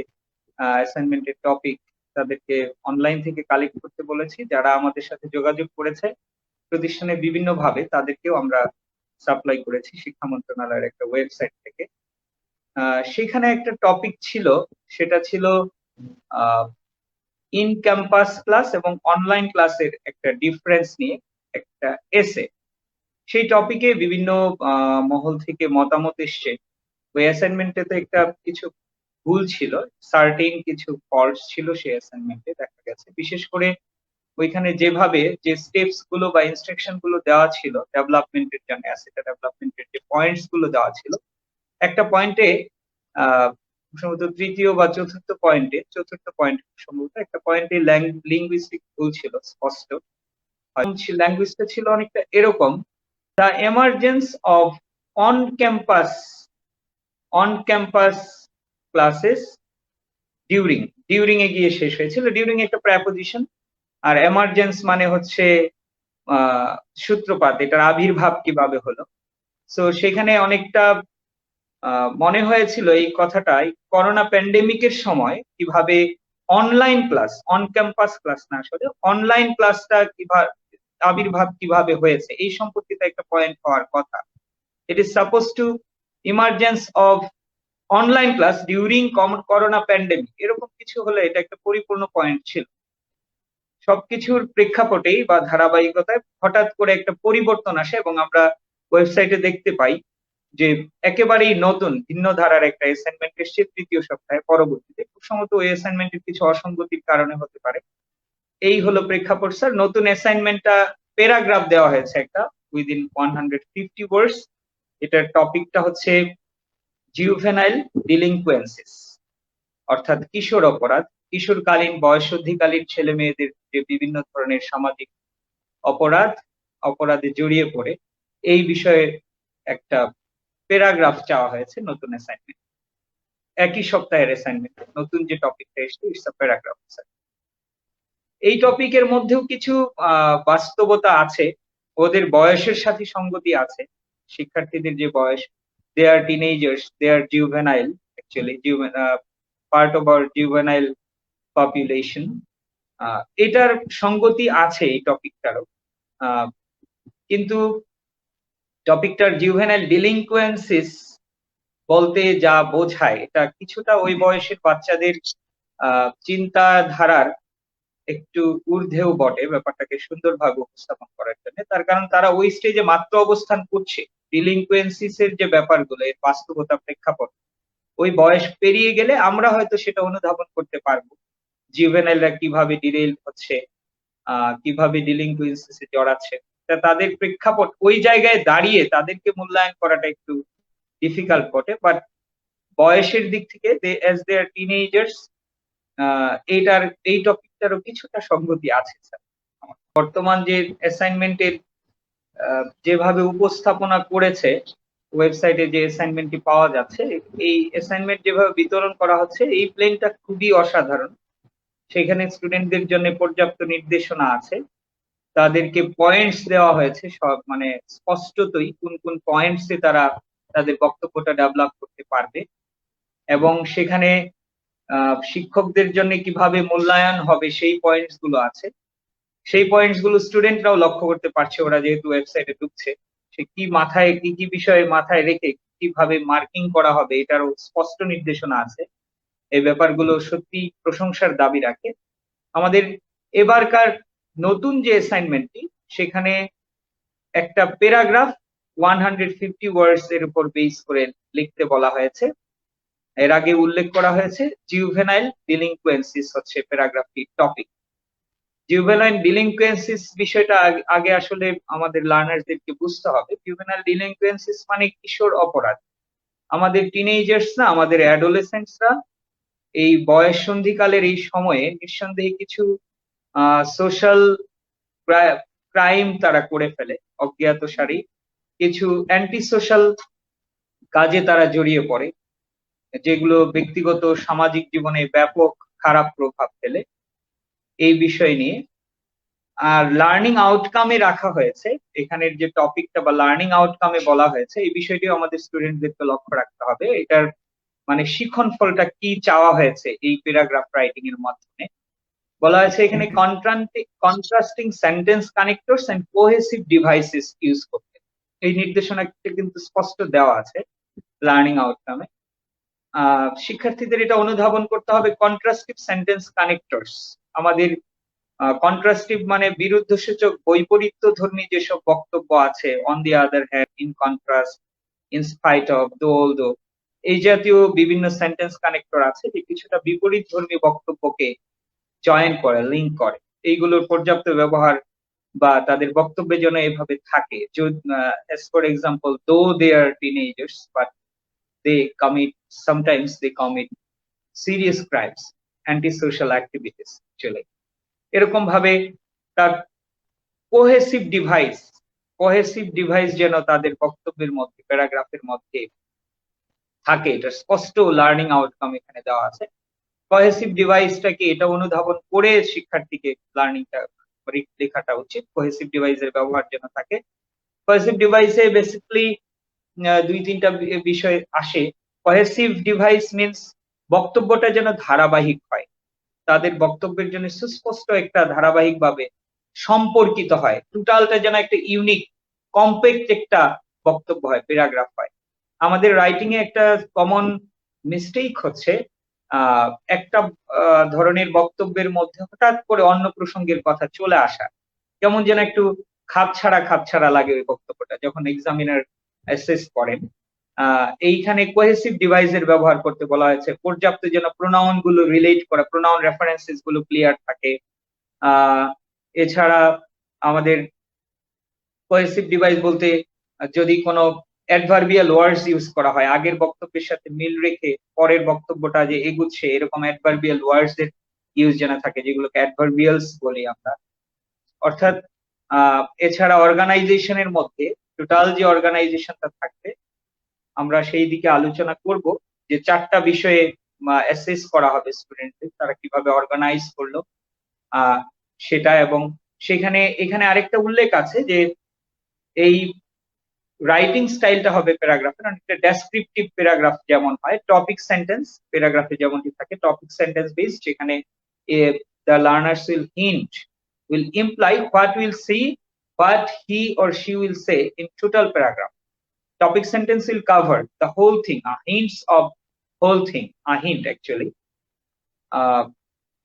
অ্যাসাইনমেন্টের টপিক তাদেরকে অনলাইন থেকে কালেক্ট করতে বলেছি। যারা আমাদের সাথে যোগাযোগ করেছে প্রতিষ্ঠানে বিভিন্নভাবে, তাদেরকেও আমরা সাপ্লাই করেছি শিক্ষা মন্ত্রণালয়ের একটা ওয়েবসাইট থেকে। সেখানে একটা টপিক ছিল, সেটা ছিল ইন ক্যাম্পাস ক্লাস এবং অনলাইন ক্লাসের একটা ডিফারেন্স নিয়ে একটা এসে। সেই টপিকে বিভিন্ন মহল থেকে মতামত এসছে। ওই অ্যাসাইনমেন্টে তো একটা কিছু ভুল ছিল, সার্টেন কিছু ফল্টস ছিল সেই অ্যাসাইনমেন্টে দেখা গেছে। বিশেষ করে ওইখানে যেভাবে যে স্টেপস গুলো বা ইনস্ট্রাকশন গুলো দেওয়া ছিল ডেভেলপমেন্টের জন্য, অ্যাসেট ডেভেলপমেন্টের যে পয়েন্টস গুলো দেওয়া ছিল, একটা পয়েন্টে সম্ভবত তৃতীয় বা চতুর্থ পয়েন্ট সম্ভবত একটা পয়েন্টে লিঙ্গুইস্টিক ভুল ছিল স্পষ্ট। ল্যাঙ্গুয়েজটা ছিল অনেকটা এরকম: the emergence of on campus classes during, during a গিয়ে শেষ হয়েছিল। ডিউরিং একটা প্রেপোজিশন, আর এমার্জেন্স মানে হচ্ছে সূত্রপাত, এটার আবির্ভাব কিভাবে হলো। সো সেখানে অনেকটা মনে হয়েছিল এই কথাটাই করোনা প্যান্ডেমিকের সময় কিভাবে online class, on campus class না আসলে অনলাইন ক্লাসটা কিভাবে আবির্ভাব কিভাবে হয়েছে এই সম্পর্কিত একটা পয়েন্ট হওয়ার কথা। It is suppose two emergence of online class during corona pandemic, এরকম কিছু হলে এটা একটা পরিপূর্ণ পয়েন্ট ছিল। সবকিছুর প্রেক্ষাপটেই বা ধারাবাহিকতায় হঠাৎ করে একটা পরিবর্তন আসে এবং আমরা ওয়েবসাইটে দেখতে পাই যে একেবারেই নতুন ভিন্ন ধারার একটা অ্যাসাইনমেন্ট এসছে তৃতীয় সপ্তাহে পরবর্তীতে। খুব সম্ভবত ওই অ্যাসাইনমেন্টের কিছু অসঙ্গতির কারণে হতে পারে। এই হলো প্রেক্ষাপট স্যার। নতুন অ্যাসাইনমেন্টটা প্যারাগ্রাফ দেওয়া হয়েছে একটা উইদিন 150 ওয়ার্ডস। এটার টপিকটা হচ্ছে জুভেনাইল ডিলিংকুয়েন্সিস, অর্থাৎ কিশোর অপরাধ, কিশোরকালীন বয়সন্ধিকালীন ছেলে মেয়েদের যে বিভিন্ন ধরনের সামাজিক অপরাধে জড়িয়ে পড়ে এই বিষয়ে একটা প্যারাগ্রাফ চাওয়া হয়েছে নতুন অ্যাসাইনমেন্ট। একই সপ্তাহের অ্যাসাইনমেন্ট, নতুন যে টপিকটা এসছে ইটস আ প্যারাগ্রাফ। এই টপিকের মধ্যেও কিছু বাস্তবতা আছে, ওদের বয়সের সাথে সঙ্গতি আছে। শিক্ষার্থীদের যে বয়স, they are teenagers, they are juvenile, actually part of our juvenile population. এটার সঙ্গতি আছে এই টপিকটারও, কিন্তু টপিকটার জুভেনাইল ডিলিংকুয়েন্সিস বলতে যা বোঝায় এটা কিছুটা ওই বয়সের বাচ্চাদের চিন্তাধারার একটু ঊর্ধ্বেও বটে, ব্যাপারটাকে সুন্দরভাবে উপস্থাপন করার জন্য। তার কারণ তারা ওই স্টেজে মাত্র অবস্থান করছে। ডিলিংকুয়েন্সিস এর যে ব্যাপারগুলো, এর বাস্তবতা প্রেক্ষাপট ওই বয়স পেরিয়ে গেলে আমরা হয়তো সেটা অনুধাবন করতে পারবো, জুভেনাইলরা কিভাবে ডিরেইল হচ্ছে, কিভাবে ডিলিংকুয়েন্সিসে জড়াচ্ছে। তাদের প্রেক্ষাপট ওই জায়গায় দাঁড়িয়ে তাদেরকে মূল্যায়ন করাটা একটু ডিফিকাল্ট বটে, বাট বয়সের দিক থেকে অ্যাজ দে আর টিনেজার্স এই টপিকটারও কিছুটা সঙ্গতি আছে স্যার। বর্তমান যে অ্যাসাইনমেন্টের যেভাবে উপস্থাপনা করেছে ওয়েবসাইটে, যে অ্যাসাইনমেন্টটি পাওয়া যাচ্ছে, এই অ্যাসাইনমেন্ট যেভাবে বিতরণ করা হচ্ছে এই প্লেনটা খুবই অসাধারণ। সেখানে স্টুডেন্টদের জন্য পর্যাপ্ত নির্দেশনা আছে, তাদেরকে পয়েন্টস দেওয়া হয়েছে সব, মানে স্পষ্টতই কোন কোন পয়েন্টসে তারা তাদের বক্তব্যটা ডেভেলপ করতে পারবে, এবং সেখানে শিক্ষকদের জন্য কিভাবে মূল্যায়ন হবে সেই পয়েন্টস গুলো আছে। সেই পয়েন্টস গুলো স্টুডেন্টরাও লক্ষ্য করতে পারছে, ওরা যেহেতু ওয়েবসাইটে ঢুকছে। সে কি কি বিষয়ে মাথায় রেখে কিভাবে মার্কিং করা হবে এটারও স্পষ্ট নির্দেশনা আছে। এই ব্যাপারগুলো সত্যি প্রশংসার দাবি রাখে। আমাদের এবারকার নতুন যে অ্যাসাইনমেন্টটি, সেখানে একটা প্যারাগ্রাফ 150 ওয়ার্ডস এর উপর বেস করে লিখতে বলা হয়েছে। এর আগে উল্লেখ করা হয়েছে জুভেনাইল ডিলিংকুয়েন্সিস হচ্ছে প্যারাগ্রাফটির টপিক। জুভেনাইল ডিলিংকুয়েন্সিস বিষয়টা আগে আসলে আমাদের লার্নারদেরকে বুঝতে হবে। জুভেনাইল ডিলিংকুয়েন্সিস মানে কিশোর অপরাধ। আমাদের টিনেজার্স না, আমাদের অ্যাডোলেসেন্টসরা এই বয়ঃসন্ধিকালের এই সময়ে নিঃসন্দেহে কিছু সোশ্যাল ক্রাইম তারা করে ফেলে অজ্ঞাতসারি, কিছু অ্যান্টি সোশ্যাল কাজে তারা জড়িয়ে পড়ে, যেগুলো ব্যক্তিগত সামাজিক জীবনে ব্যাপক খারাপ প্রভাব ফেলে। এই বিষয় নিয়ে আর লার্নিং আউটকামে রাখা হয়েছে, এখানের যে টপিকটা বা লার্নিং আউটকামে বলা হয়েছে এই বিষয়টিও আমাদের স্টুডেন্টদেরকে লক্ষ্য রাখতে হবে। এটার মানে শিখন ফলটা কি চাওয়া হয়েছে এই প্যারাগ্রাফ রাইটিং এর মাধ্যমে। বলা হয়েছে এখানে contrasting sentence connectors and cohesive devices use করতে। এই নির্দেশনাটা কিন্তু স্পষ্ট দেওয়া আছে লার্নিং আউটকামে। শিক্ষার্থীদের এটা অনুধাবন করতে হবে কন্ট্রাস্টিভ সেন্টেন্স কানেক্টরস। আমাদের কন্ট্রাস্টিভ মানে বিরুদ্ধসূচক বৈপরীত্যধর্মী যেসব বক্তব্য আছে, on the other hand, in contrast, in spite of, দো দো, এই জাতীয় বিভিন্ন সেন্টেন্স কানেক্টর আছে যে কিছুটা বিপরীত ধর্মী বক্তব্যকে জয়েন করে, লিঙ্ক করে। এইগুলোর পর্যাপ্ত ব্যবহার বা তাদের বক্তব্যে যেন এভাবে থাকে, for example, though they are teenagers but they commit, sometimes they commit serious crimes, anti-social activities, চলে এরকম ভাবে তার কোহেসিভ ডিভাইস যেন তাদের বক্তব্যের মধ্যে, প্যারাগ্রাফের মধ্যে থাকে। এটা স্পষ্ট লার্নিং আউটকাম এখানে দেওয়া আছে। কোহেসিভ ডিভাইসটাকে এটা অনুধাবন করে শিক্ষার্থীকে লার্নিংটা লেখাটা উচিত। কোহেসিভ ডিভাইসের ব্যবহার যেন থাকে। কোহেসিভ ডিভাইসে বেসিক্যালি দুই তিনটা বিষয় আসে। কোহেসিভ ডিভাইস মিন্স বক্তব্যটা যেন ধারাবাহিক হয়, তাদের বক্তব্যের জন্য সুস্পষ্ট একটা ধারাবাহিক ভাবে সম্পর্কিত হয়, টোটালটা যেন একটা ইউনিক কম্প্যাক্ট একটা বক্তব্য হয়, প্যারাগ্রাফ হয়। আমাদের রাইটিং এ একটা কমন মিস্টেক হচ্ছে একটা ধরনের বক্তব্যের মধ্যে হঠাৎ করে অন্য প্রসঙ্গের কথা চলে আসা, কেমন যেন একটু খাপছাড়া লাগে ওই বক্তব্যটা যখন এক্সামিনার অ্যাসেস করেন। এইখানে কোহেসিভ ডিভাইসের ব্যবহার করতে বলা হয়েছে, পর্যাপ্ত যেন প্রোনাউন গুলো রিলেট করা, প্রোনাউন রেফারেন্সেস গুলো ক্লিয়ার থাকে। এছাড়া আমাদের কোহেসিভ ডিভাইস বলতে যদি কোনো অ্যাডভার্বিয়াল ওয়ার্ডস ইউজ করা হয়, আগের বক্তব্যের সাথে মিল রেখে পরের বক্তব্যটা যে এগুচ্ছে, এরকম অ্যাডভার্বিয়াল ওয়ার্ডস এর ইউজ যেন থাকে, যেগুলোকে অ্যাডভার্বিয়ালস বলি আমরা। অর্থাৎ এছাড়া অর্গানাইজেশনের মধ্যে টোটাল যে অর্গানাইজেশনটা থাকবে, আমরা সেই দিকে আলোচনা করব যে চারটা বিষয়ে অ্যাসেস করা হবে স্টুডেন্টদের, তারা কিভাবে অর্গানাইজ করলো সেটা। এবং এখানে আরেকটা উল্লেখ আছে যে এই রাইটিং স্টাইলটা হবে প্যারাগ্রাফের অনেকটা ডেসক্রিপটিভ প্যারাগ্রাফ যেমন হয়, টপিক সেন্টেন্স প্যারাগ্রাফে যেমনটি থাকে টপিক সেন্টেন্স বেসড, যেখানে the learners will imply what will see, what he or she will say in total paragraph. Topic sentence will cover the whole thing, a hints of whole thing, a hint actually.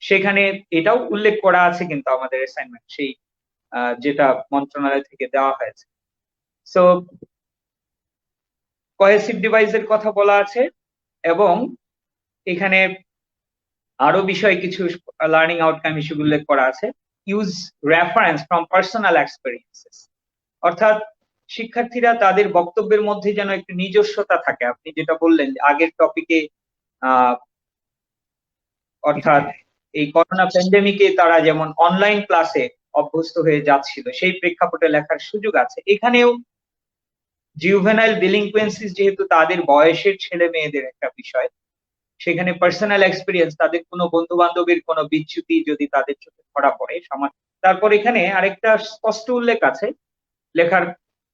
সেখানে এটাও উল্লেখ করা আছে কিন্তু আমাদের অ্যাসাইনমেন্ট, সেই যেটা মন্ত্রণালয় থেকে দেওয়া হয়েছে। সো কোহেসিভ ডিভাইসের কথা বলা আছে, এবং এখানে আরো বিষয় কিছু লার্নিং আউটকাম হিসেবে উল্লেখ করা আছে। Use reference from personal experiences, অর্থাৎ শিক্ষার্থীরা তাদের বক্তব্যের মধ্যে যেন একটু নিজস্বতা থাকে। আপনি যেটা বললেন আগের টপিকে, অর্থাৎ এই করোনা প্যান্ডেমিকে তারা যেমন অনলাইন ক্লাসে অভ্যস্ত হয়ে যাচ্ছিল, সেই প্রেক্ষাপটে লেখার সুযোগ আছে। এখানেও জুভেনাইল ডিলিংকুয়েন্সিস যেহেতু তাদের বয়সের ছেলে মেয়েদের একটা বিষয়, সেখানে পার্সোনাল এক্সপিরিয়েন্স, তাদের কোনো বন্ধু বান্ধবের কোনো বিচ্যুতি যদি তাদের চোখে ধরা পড়ে, তারপর এখানে আরেকটা স্পষ্ট উল্লেখ আছে, লেখার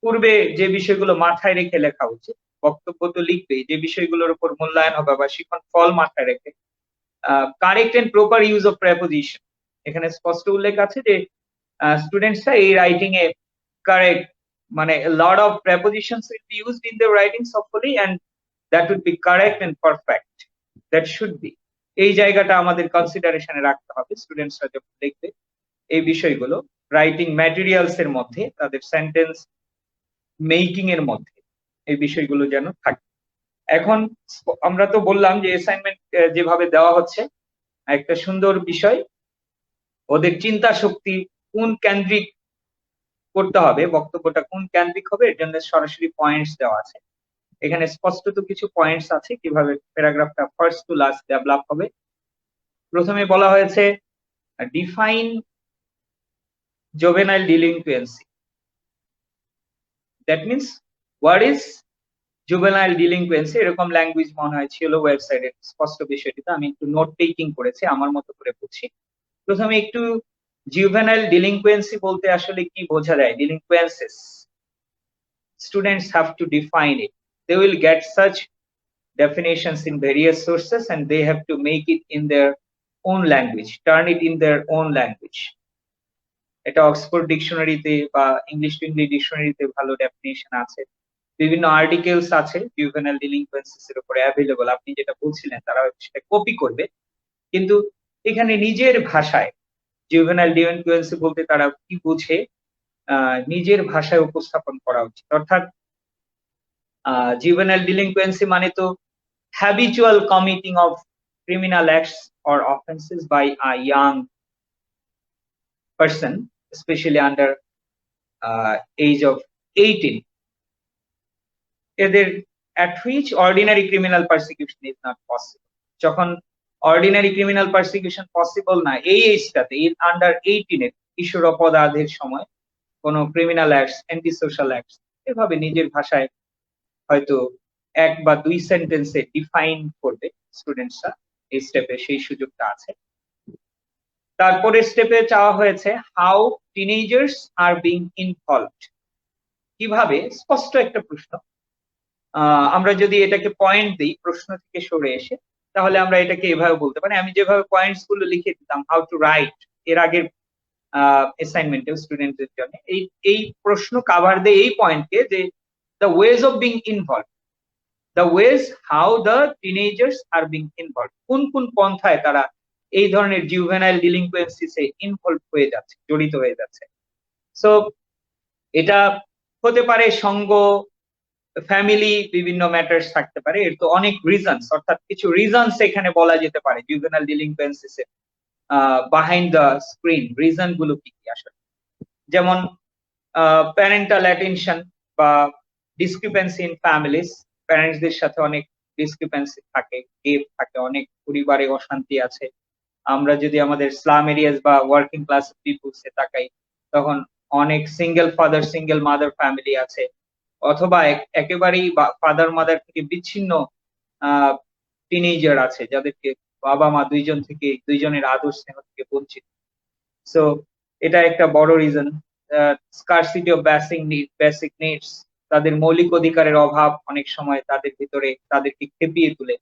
পূর্বে যে বিষয়গুলো মাথায় রেখে লেখা উচিত। বক্তব্য তো লিখবেই, যে বিষয়গুলোর উপর মূল্যায়ন হবে বা শিখন ফল মাথায় রেখে correct and proper use of preposition, এখানে স্পষ্ট উল্লেখ আছে যে স্টুডেন্টসরা এই রাইটিং এ কারেক্ট, মানে lot of prepositions will be used in their writings hopefully, and that will be correct and perfect, that should be. এই জায়গাটা আমাদের কনসিডারেশনে রাখতে হবে স্টুডেন্টসরা যখন লিখবে এই বিষয়গুলো রাইটিং ম্যাটেরিয়ালস এর মধ্যে, তাদের সেন্টেন্স মেকিং এর মধ্যে এই বিষয়গুলো যেন থাকে। এখন আমরা তো বললাম যে অ্যাসাইনমেন্ট যেভাবে দেওয়া হচ্ছে একটা সুন্দর বিষয়, ওদের চিন্তা শক্তি কোন কেন্দ্রিক করতে হবে, বক্তব্যটা কোন কেন্দ্রিক হবে, এর জন্য সরাসরি পয়েন্টস দেওয়া আছে। এখানে স্পষ্টত কিছু পয়েন্টস আছে কিভাবে প্যারাগ্রাফটা ফার্স্ট টু লাস্ট ডেভেলপ হবে। প্রথমে বলা হয়েছে define juvenile delinquency. That means what is juvenile delinquency, এরকম ল্যাঙ্গুয়েজ মনে হয় ছিল ওয়েবসাইটে স্পষ্ট বিষয়টিতে, আমি একটু নোট টেকিং করেছি, আমার মতো করে বুঝছি। প্রথমে একটু juvenile delinquency বলতে আসলে কি বোঝা যায়, delinquencies, students have to define it. They will get such definitions in various sources and they have to make it in their own language, turn it in their own language. এটা অক্সফোর্ড ডিকশনারিতে বা ইংলিশ টু ইংলিশ ডিকশনারিতে ভালো ডেফিনিশন আছে, বিভিন্ন আর্টিকেলস আছে জুভেনাইল ডিলিনকুয়েন্সিস এর উপরে অ্যাভেলেবল, আপনি যেটা বলছিলেন তারা সেটা কপি করবে, কিন্তু এখানে নিজের ভাষায় জুভেনাইল ডিলিনকুয়েন্সি বলতে তারা কি বুঝে নিজের ভাষায় উপস্থাপন করা উচিত। অর্থাৎ juvenile delinquency মানে তো habitual committing of criminal acts or offenses by a young person, especially under age of 18, এদের at which ordinary criminal persecution is not possible। যখন অর্ডিনারি ক্রিমিনাল পারসিকিউশন পসিবল না এই এজটাতে, আন্ডার 18 এর কিশোর অপরাধের সময় কোন criminal acts, anti social acts এভাবে নিজের ভাষায় হয়তো 1 বা 2 সেন্টেন্সে ডিফাইন করবে স্টুডেন্টসরা, এই স্টেপে সেই সুযোগটা আছে। তারপরে স্টেপে চাওয়া হয়েছে how teenagers are being involved, কিভাবে, স্পষ্ট একটা প্রশ্ন। আমরা যদি এটাকে পয়েন্ট দিই প্রশ্ন থেকে সরে এসে, তাহলে আমরা এটাকে এভাবে বলতে পারি, আমি যেভাবে পয়েন্টস গুলো লিখে দিতাম হাউ টু রাইট এর আগের অ্যাসাইনমেন্টে স্টুডেন্টদের জন্য, এই প্রশ্ন কাভার দেয় এই পয়েন্টকে যে the ways of being involved, the ways how the teenagers are being involved, কোন কোন পন্থায় তারা এই ধরনের জুভেনাইল ডিলিনকুয়েন্সিসে ইনভলভ হয়ে যাচ্ছে, জড়িত হয়ে যাচ্ছে। সো এটা হতে পারে সঙ্গ, ফ্যামিলি, বিভিন্ন ম্যাটার্স থাকতে পারে, এর তো অনেক রিজনস, অর্থাৎ কিছু রিজনস এখানে বলা যেতে পারে জুভেনাইল ডিলিনকুয়েন্সিসে বিহাইন্ড দ্য স্ক্রিন, রিজন গুলো কি কি আসলে, যেমন প্যারেন্টাল অ্যাটেনশন বা ডিসক্রিপেন্সি ইন ফ্যামিলিজ, প্যারেন্টসদের সাথে অনেক ডিসক্রিপেন্সি থাকে, গেপ থাকে, অনেক পরিবারে অশান্তি আছে। আমরা যদি আমাদের স্লাম এরিয়াস বা ওয়ার্কিং ক্লাস পিপলসে তাকাই, তখন অনেক single father single mother family আছে, অথবা একেবারেই ফাদার মাদার থেকে বিচ্ছিন্ন টিনেজার আছে, যাদেরকে বাবা মা দুইজনের আদর স্নেহ থেকে বঞ্চিত। সো এটা একটা বড় reason. Scarcity of basic needs, তাদের মৌলিক অধিকারের অভাব অনেক সময় তাদের ভিতরে তাদেরকে খেপিয়ে তুলে,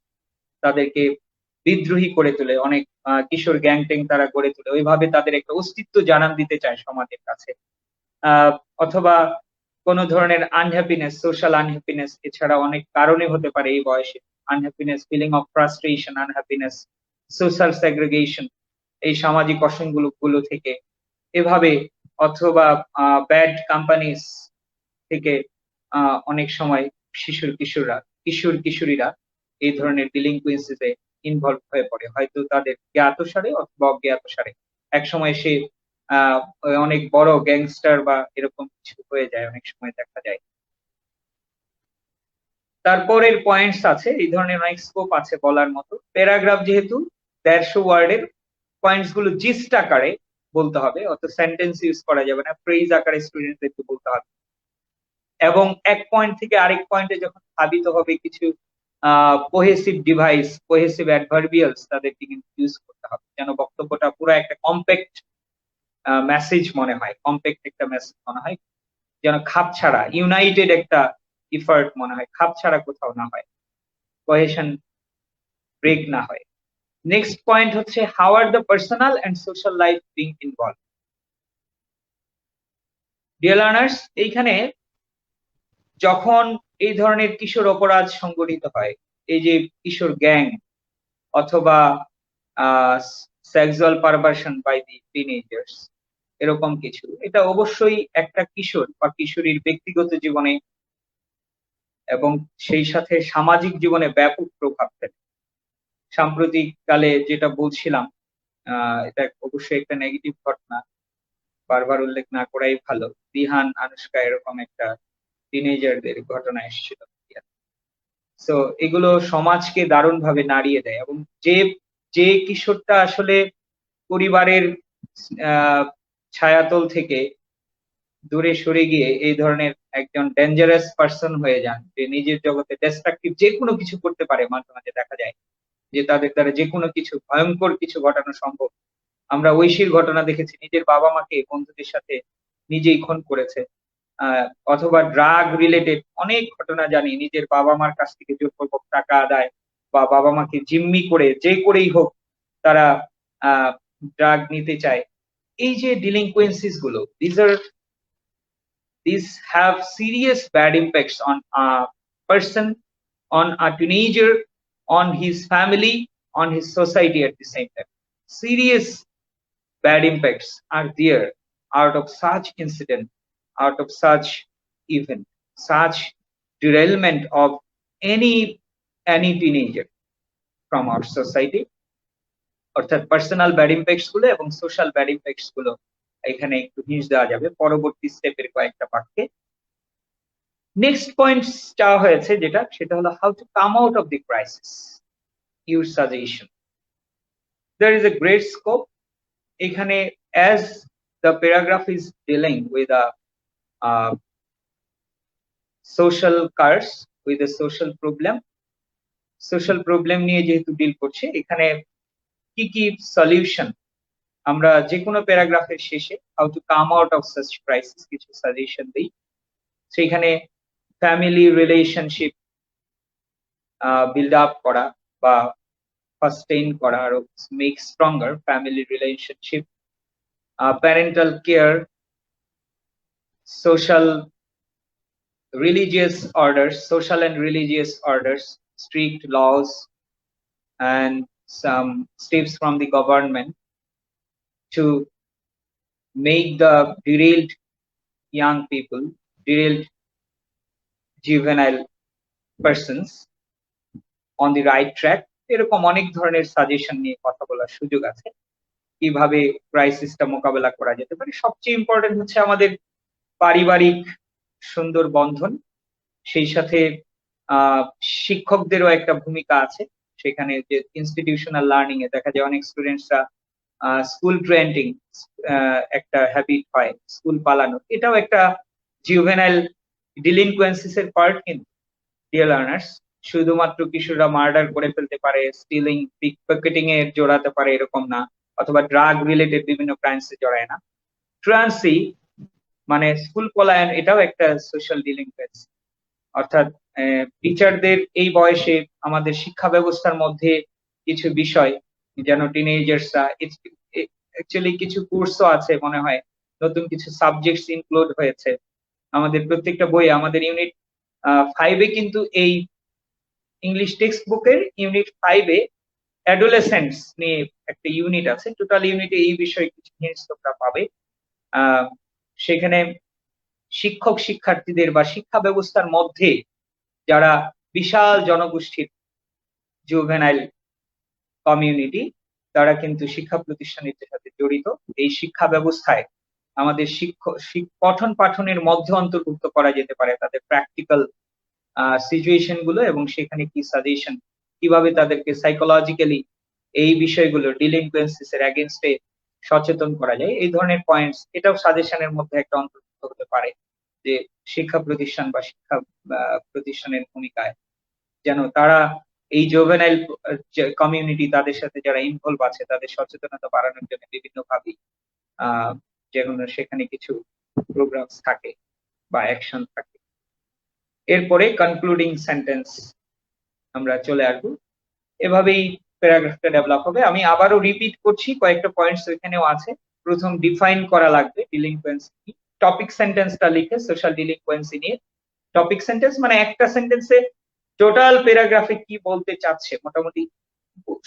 তাদেরকে বিদ্রোহী করে তোলে, অনেক কিশোর গ্যাং ট্যাং তারা গড়ে তোলে, ওইভাবে তাদের একটা অস্তিত্ব জানান দিতে চায় সমাজের কাছে। অথবা কোন ধরনের আনহ্যাপিনেস, সোশ্যাল আনহ্যাপিনেস, এছাড়া অনেক কারণে হতে পারে এই বয়সে unhappiness, feeling of frustration, unhappiness, social segregation, এই সামাজিক অসঙ্গগুলো থেকে, এভাবে, অথবা ব্যাড কোম্পানিজ থেকে অনেক সময় কিশোর কিশোরীরা এই ধরনের ডিলিনকুয়েন্সিতে ইনভলভ হয়ে পড়ে, হয়তো তাদের জ্ঞাতসারে অথবা অজ্ঞাতসারে। এক সময় সে অনেক বড় গ্যাংস্টার বা এরকম কিছু হয়ে যায়, অনেক সময় দেখা যায়। তারপরের পয়েন্টস আছে, এই ধরনের অনেক স্কোপ আছে বলার মতো। প্যারাগ্রাফ যেহেতু 150 ওয়ার্ডের, পয়েন্টস গুলো জিস্ট আকারে বলতে হবে, অত সেন্টেন্স ইউজ করা যাবে না, ফ্রেজ আকারে স্টুডেন্টদেরকে বলতে হবে, এবং এক পয়েন্ট থেকে আরেক পয়েন্টে যখন ধাবিত হবে কিছু কোহেসিভ ডিভাইস, কোহেসিভ অ্যাডভার্বিয়ালস তাদেরকে কিন্তু ইউজ করতে হবে, যেন বক্তব্যটা পুরো একটা কম্প্যাক্ট মেসেজ মনে হয়, কম্প্যাক্ট একটা মেসেজ মনে হয়, যেন খাপ ছাড়া ইউনাইটেড একটা ইফার্ট মনে হয়, খাপ ছাড়া কোথাও না হয়, কোহেশন ব্রেক না হয়। নেক্সট পয়েন্ট হচ্ছে how are the personal and social life being involve. Dear learners, এইখানে যখন এই ধরনের কিশোর অপরাধ সংগঠিত হয়, এই যে কিশোর গ্যাং অথবা sexual perversion by the teenagers, এরকম কিছু, এটা অবশ্যই একটা কিশোর বা কিশোরীর ব্যক্তিগত জীবনে এবং সেই সাথে সামাজিক জীবনে ব্যাপক প্রভাব ফেলে। সাম্প্রতিক কালে যেটা বলছিলাম, এটা অবশ্যই একটা নেগেটিভ ঘটনা, বারবার উল্লেখ না করাই ভালো। দিহান, আনুষ্কা, এরকম একটা টিনেজারদের ঘটনা এসেছিল। সো এগুলো সমাজকে দারুণ ভাবে নাড়িয়ে দেয়, এবং যে কিশোরটা আসলে পরিবারের ছায়াতল থেকে দূরে সরে গিয়ে এই ধরনের একজন ডেঞ্জারাস পার্সন হয়ে যান, যে নিজের জগতে ডিস্ট্রাকটিভ যে কোনো কিছু করতে পারে, মাঝে মাঝে দেখা যায় যে তাদের দ্বারা যে কোনো কিছু ভয়ঙ্কর কিছু ঘটানো সম্ভব। আমরা ঐশীর ঘটনা দেখেছি, নিজের বাবা মাকে বন্ধুদের সাথে নিজেই খুন করেছে। অথবা ড্রাগ রিলেটেড অনেক ঘটনা জানি, নিজের বাবা মার কাছ থেকে জোরপূর্বক টাকা আদায় বা বাবা মাকে জিম্মি করে যে করেই হোক তারা ড্রাগ নিতে চায়। এই যে ডিলিনকুয়েন্সিস গুলো, these are these have serious bad impacts on a person, on a teenager, on his family, on his society at the same time. Serious bad impacts are there out of such incident, out of such event, such derailment of any teenager from our society. অর্থাৎ পার্সোনাল ব্যাড ইম্প্যাক্টস গুলো এবং সোশ্যাল ব্যাড ইম্প্যাক্টস গুলো এখানে একটু হিন্ট দেওয়া যাবে পরবর্তী স্টেপের কয়েকটা বাক্যে। নেক্সট পয়েন্ট চাওয়া হয়েছে যেটা, সেটা হলো how to come out of the crisis, your suggestion. There is a great scope এখানে, as the paragraph is dealing with a social curse, with a social problem নিয়ে যেহেতু ডিল করছে, এখানে কি কি সলিউশন আমরা যে কোনো প্যারাগ্রাফের শেষে how to come out of such crisis কিছু সাজেশন দিই। সেখানে ফ্যামিলি রিলেশনশিপ বিল্ড আপ করা বা সাস্টেইন করা, আরো make stronger family relationship, parental care, social and religious orders, strict laws, and some steps from the government to make the derailed young people, derailed juvenile persons on the right track। এরকম অনেক ধরনের সাজেশন নিয়ে কথা বলার সুযোগ আছে, কিভাবে ক্রাইসিসটা মোকাবেলা করা যেতে পারে। সবচেয়ে ইম্পর্টেন্ট হচ্ছে আমাদের পারিবারিক সুন্দর বন্ধন, সেই সাথে শিক্ষকদেরও একটা ভূমিকা আছে সেখানে। যে ইনস্টিটিউশনাল লার্নিং এ দেখা যায় অনেক স্টুডেন্টসরা স্কুল ট্রেন্ডিং একটা হ্যাবিট হয়, স্কুল পালানোর, এটাও একটা জুভেনাইল ডিলিনকুয়েন্সিস এর পার্ট। কিন্তু ডিয়ার লার্নার্স, শুধুমাত্র কিশোররা মার্ডার করে ফেলতে পারে, স্টিলিং, পিক পকেটিং এ জড়াতে পারে এরকম না, অথবা ড্রাগ রিলেটেড বিভিন্ন ক্রাইমসে জড়ায় না। ট্রান্সি মানে স্কুল পলায়ন, এটাও একটা সোশ্যাল ডিলিনকুয়েন্সি। অর্থাৎ টিচারদের এই বয়সে আমাদের শিক্ষা ব্যবস্থার মধ্যে কিছু বিষয় যেন টিনেজার্সরা, অ্যাকচুয়ালি কিছু কোর্সও আছে মনে হয়, নতুন কিছু সাবজেক্টস ইনক্লুড হয়েছে আমাদের প্রত্যেকটা বইয়ে। আমাদের ইউনিট 5-এ কিন্তু এই ইংলিশ টেক্সট বুকের ইউনিট 5-এ অ্যাডোলেসেন্টস নিয়ে একটা ইউনিট আছে। টোটাল ইউনিটে এই বিষয়ে কিছু হিন্টস তোমরা পাবে। সেখানে শিক্ষক শিক্ষার্থীদের বা শিক্ষা ব্যবস্থার মধ্যে যারা বিশাল জনগোষ্ঠীর জুভেনাইল কমিউনিটি, তারা কিন্তু শিক্ষা প্রতিষ্ঠানের সাথে জড়িত। এই শিক্ষা ব্যবস্থায় আমাদের পঠন পাঠনের মধ্যে অন্তর্ভুক্ত করা যেতে পারে তাদের প্র্যাকটিক্যাল সিচুয়েশন গুলো, এবং সেখানে কি সাজেশন, কিভাবে তাদেরকে সাইকোলজিক্যালি এই বিষয়গুলো ডিলিনকুয়েন্সিস এর এগেইনস্টে সচেতন করা যায়, এই ধরনের পয়েন্টস এটাও সাজেশনের মধ্যে একটা অন্তর্ভুক্ত হতে পারে। যে শিক্ষা প্রতিষ্ঠান বা শিক্ষা প্রতিষ্ঠানের ভূমিকায় যেন তারা এই জুভেনাইল কমিউনিটি, তাদের সাথে যারা ইনভলভ আছে, তাদের সচেতনতা বাড়ানোর জন্য বিভিন্ন ভাবে যেগুলো সেখানে কিছু প্রোগ্রামস থাকে বা অ্যাকশন থাকে। এরপরে কনক্লুডিং সেন্টেন্স আমরা চলে আসবো। এভাবেই প্যারাগ্রাফটা ডেভেলপ হবে। আমি আবারও রিপিট করছি, কয়েকটা পয়েন্টস এখানেও আছে। প্রথম, ডিফাইন করা লাগবে ডিলিনকুয়েন্সি কি। টপিক সেন্টেন্সটা লিখে সোশ্যাল ডিলিনকুয়েন্সি নিয়ে, টপিক সেন্টেন্স মানে একটা সেন্টেন্সে টোটাল প্যারাগ্রাফে কি বলতে চাচ্ছে মোটামুটি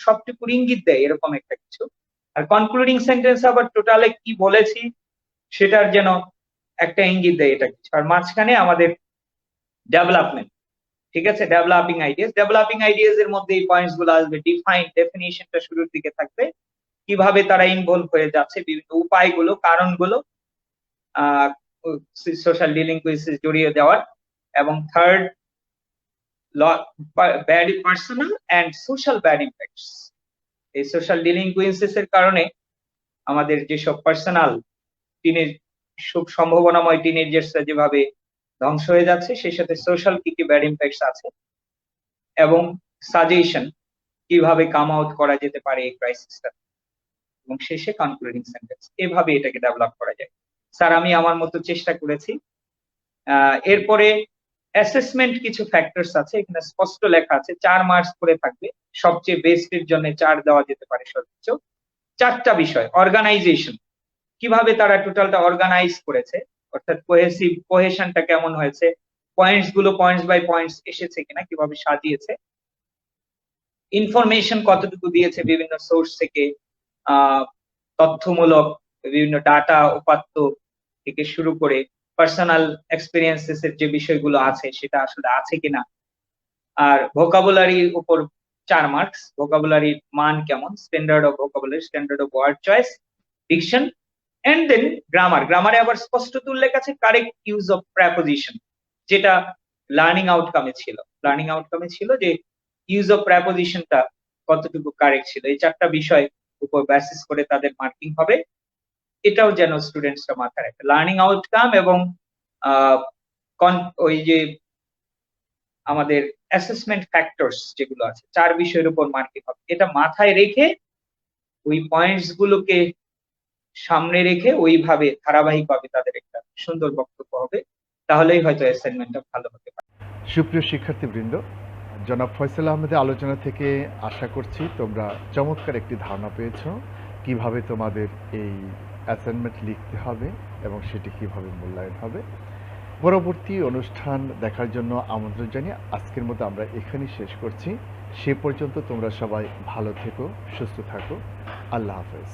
সবটুকু ইঙ্গিত দেয় এরকম একটা কিছু। আর কনক্লুডিং সেন্টেন্স আবার টোটালে কি বলেছি সেটার যেন একটা ইঙ্গিত দেয় এটা কিছু। আর মাঝখানে আমাদের ডেভেলপমেন্ট, ঠিক আছে, ডেভেলপিং আইডিয়াস এর মধ্যে এই পয়েন্টস গুলো আসবে। ডিফাইন, ডেফিনিশনটা শুরুর দিকে থাকবে, কিভাবে তারা ইনভলভ হয়ে যাচ্ছে, বিভিন্ন উপায়গুলো, কারণগুলো সোশ্যাল ডিলিনকুয়েন্সি জড়িয়ে দেওয়ার। এবং third, bad personal and social bad impacts. এই সোশ্যাল ডিলিনকুয়েন্সিস এর কারণে আমাদের যেসব পার্সোনাল খুব সম্ভাবনাময় টিনেজার্সরা যেভাবে ধ্বংস হয়ে যাচ্ছে, সেই সাথে সোশ্যাল কি কি ব্যাড ইম্প্যাক্টস আছে, এবং সাজেশন কিভাবে কাম আউট করা যেতে পারে এই ক্রাইসিসটা, এবং শেষে কনক্লুডিং সেন্টেন্স। এভাবে এটাকে ডেভেলপ করা যায়। স্যার, আমি আমার মতো চেষ্টা করেছি। এরপরে অ্যাসেসমেন্ট কিছু ফ্যাক্টরস আছে, এখানে স্পষ্ট লেখা আছে 4 মার্কস করে থাকবে। সবচেয়ে বেস্টের জন্য 4 দেওয়া যেতে পারে সর্বোচ্চ। 4টা বিষয়। অর্গানাইজেশন, কিভাবে তারা টোটালটা অর্গানাইজ করেছে, অর্থাৎ কোহেশনটা কেমন হয়েছে, পয়েন্টস গুলো পয়েন্টস বাই পয়েন্টস এসেছে কিনা, কিভাবে সাজিয়েছে, ইনফরমেশন কতটুকু দিয়েছে বিভিন্ন সোর্স থেকে, তথ্যমূলক বিভিন্ন ডাটা উপাত্ত থেকে শুরু করে পার্সোনাল এক্সপিরিয়েন্সেস এর যে বিষয়গুলো আছে সেটা আসলে আছে কিনা। আর ভোকাবুলারির উপর 4 মার্কস, ভোকাবুলারির মান কেমন, standard of vocabulary, standard of word choice, diction, and then গ্রামারে আবার স্পষ্টত উল্লেখ আছে কারেক্ট ইউজ অফ প্রেপোজিশন, যেটা লার্নিং আউটকামে ছিল যে ইউজ অফ প্রেপোজিশনটা কতটুকু কারেক্ট ছিল। এই 4টা বিষয় উপর বেসিস করে তাদের মার্কিং হবে। এটাও যেন স্টুডেন্টসরা মাথায় রাখে, লার্নিং আউটকাম এবং ওই যে আমাদের অ্যাসেসমেন্ট ফ্যাক্টরস যেগুলো আছে 4 বিষয়ের উপর মার্কিং হবে, এটা মাথায় রেখে ওই পয়েন্টস গুলোকে সামনে রেখে ওইভাবে ধারাবাহিকভাবে তাদের একটা সুন্দর বক্তব্য হবে, তাহলেই হয়তো অ্যাসাইনমেন্টটা ভালো হতে পারে।
সুপ্রিয় শিক্ষার্থীবৃন্দ, জনাব ফয়সাল আহমেদের আলোচনা থেকে আশা করছি তোমরা চমৎকার একটি ধারণা পেয়েছো কিভাবে তোমাদের এই অ্যাসাইনমেন্ট লিখতে হবে এবং সেটি কিভাবে মূল্যায়ন হবে। পরবর্তী অনুষ্ঠান দেখার জন্য আমন্ত্রণ জানিয়ে আজকের মতো আমরা এখানেই শেষ করছি। সে পর্যন্ত তোমরা সবাই ভালো থেকো, সুস্থ থাকো। আল্লাহ হাফেজ।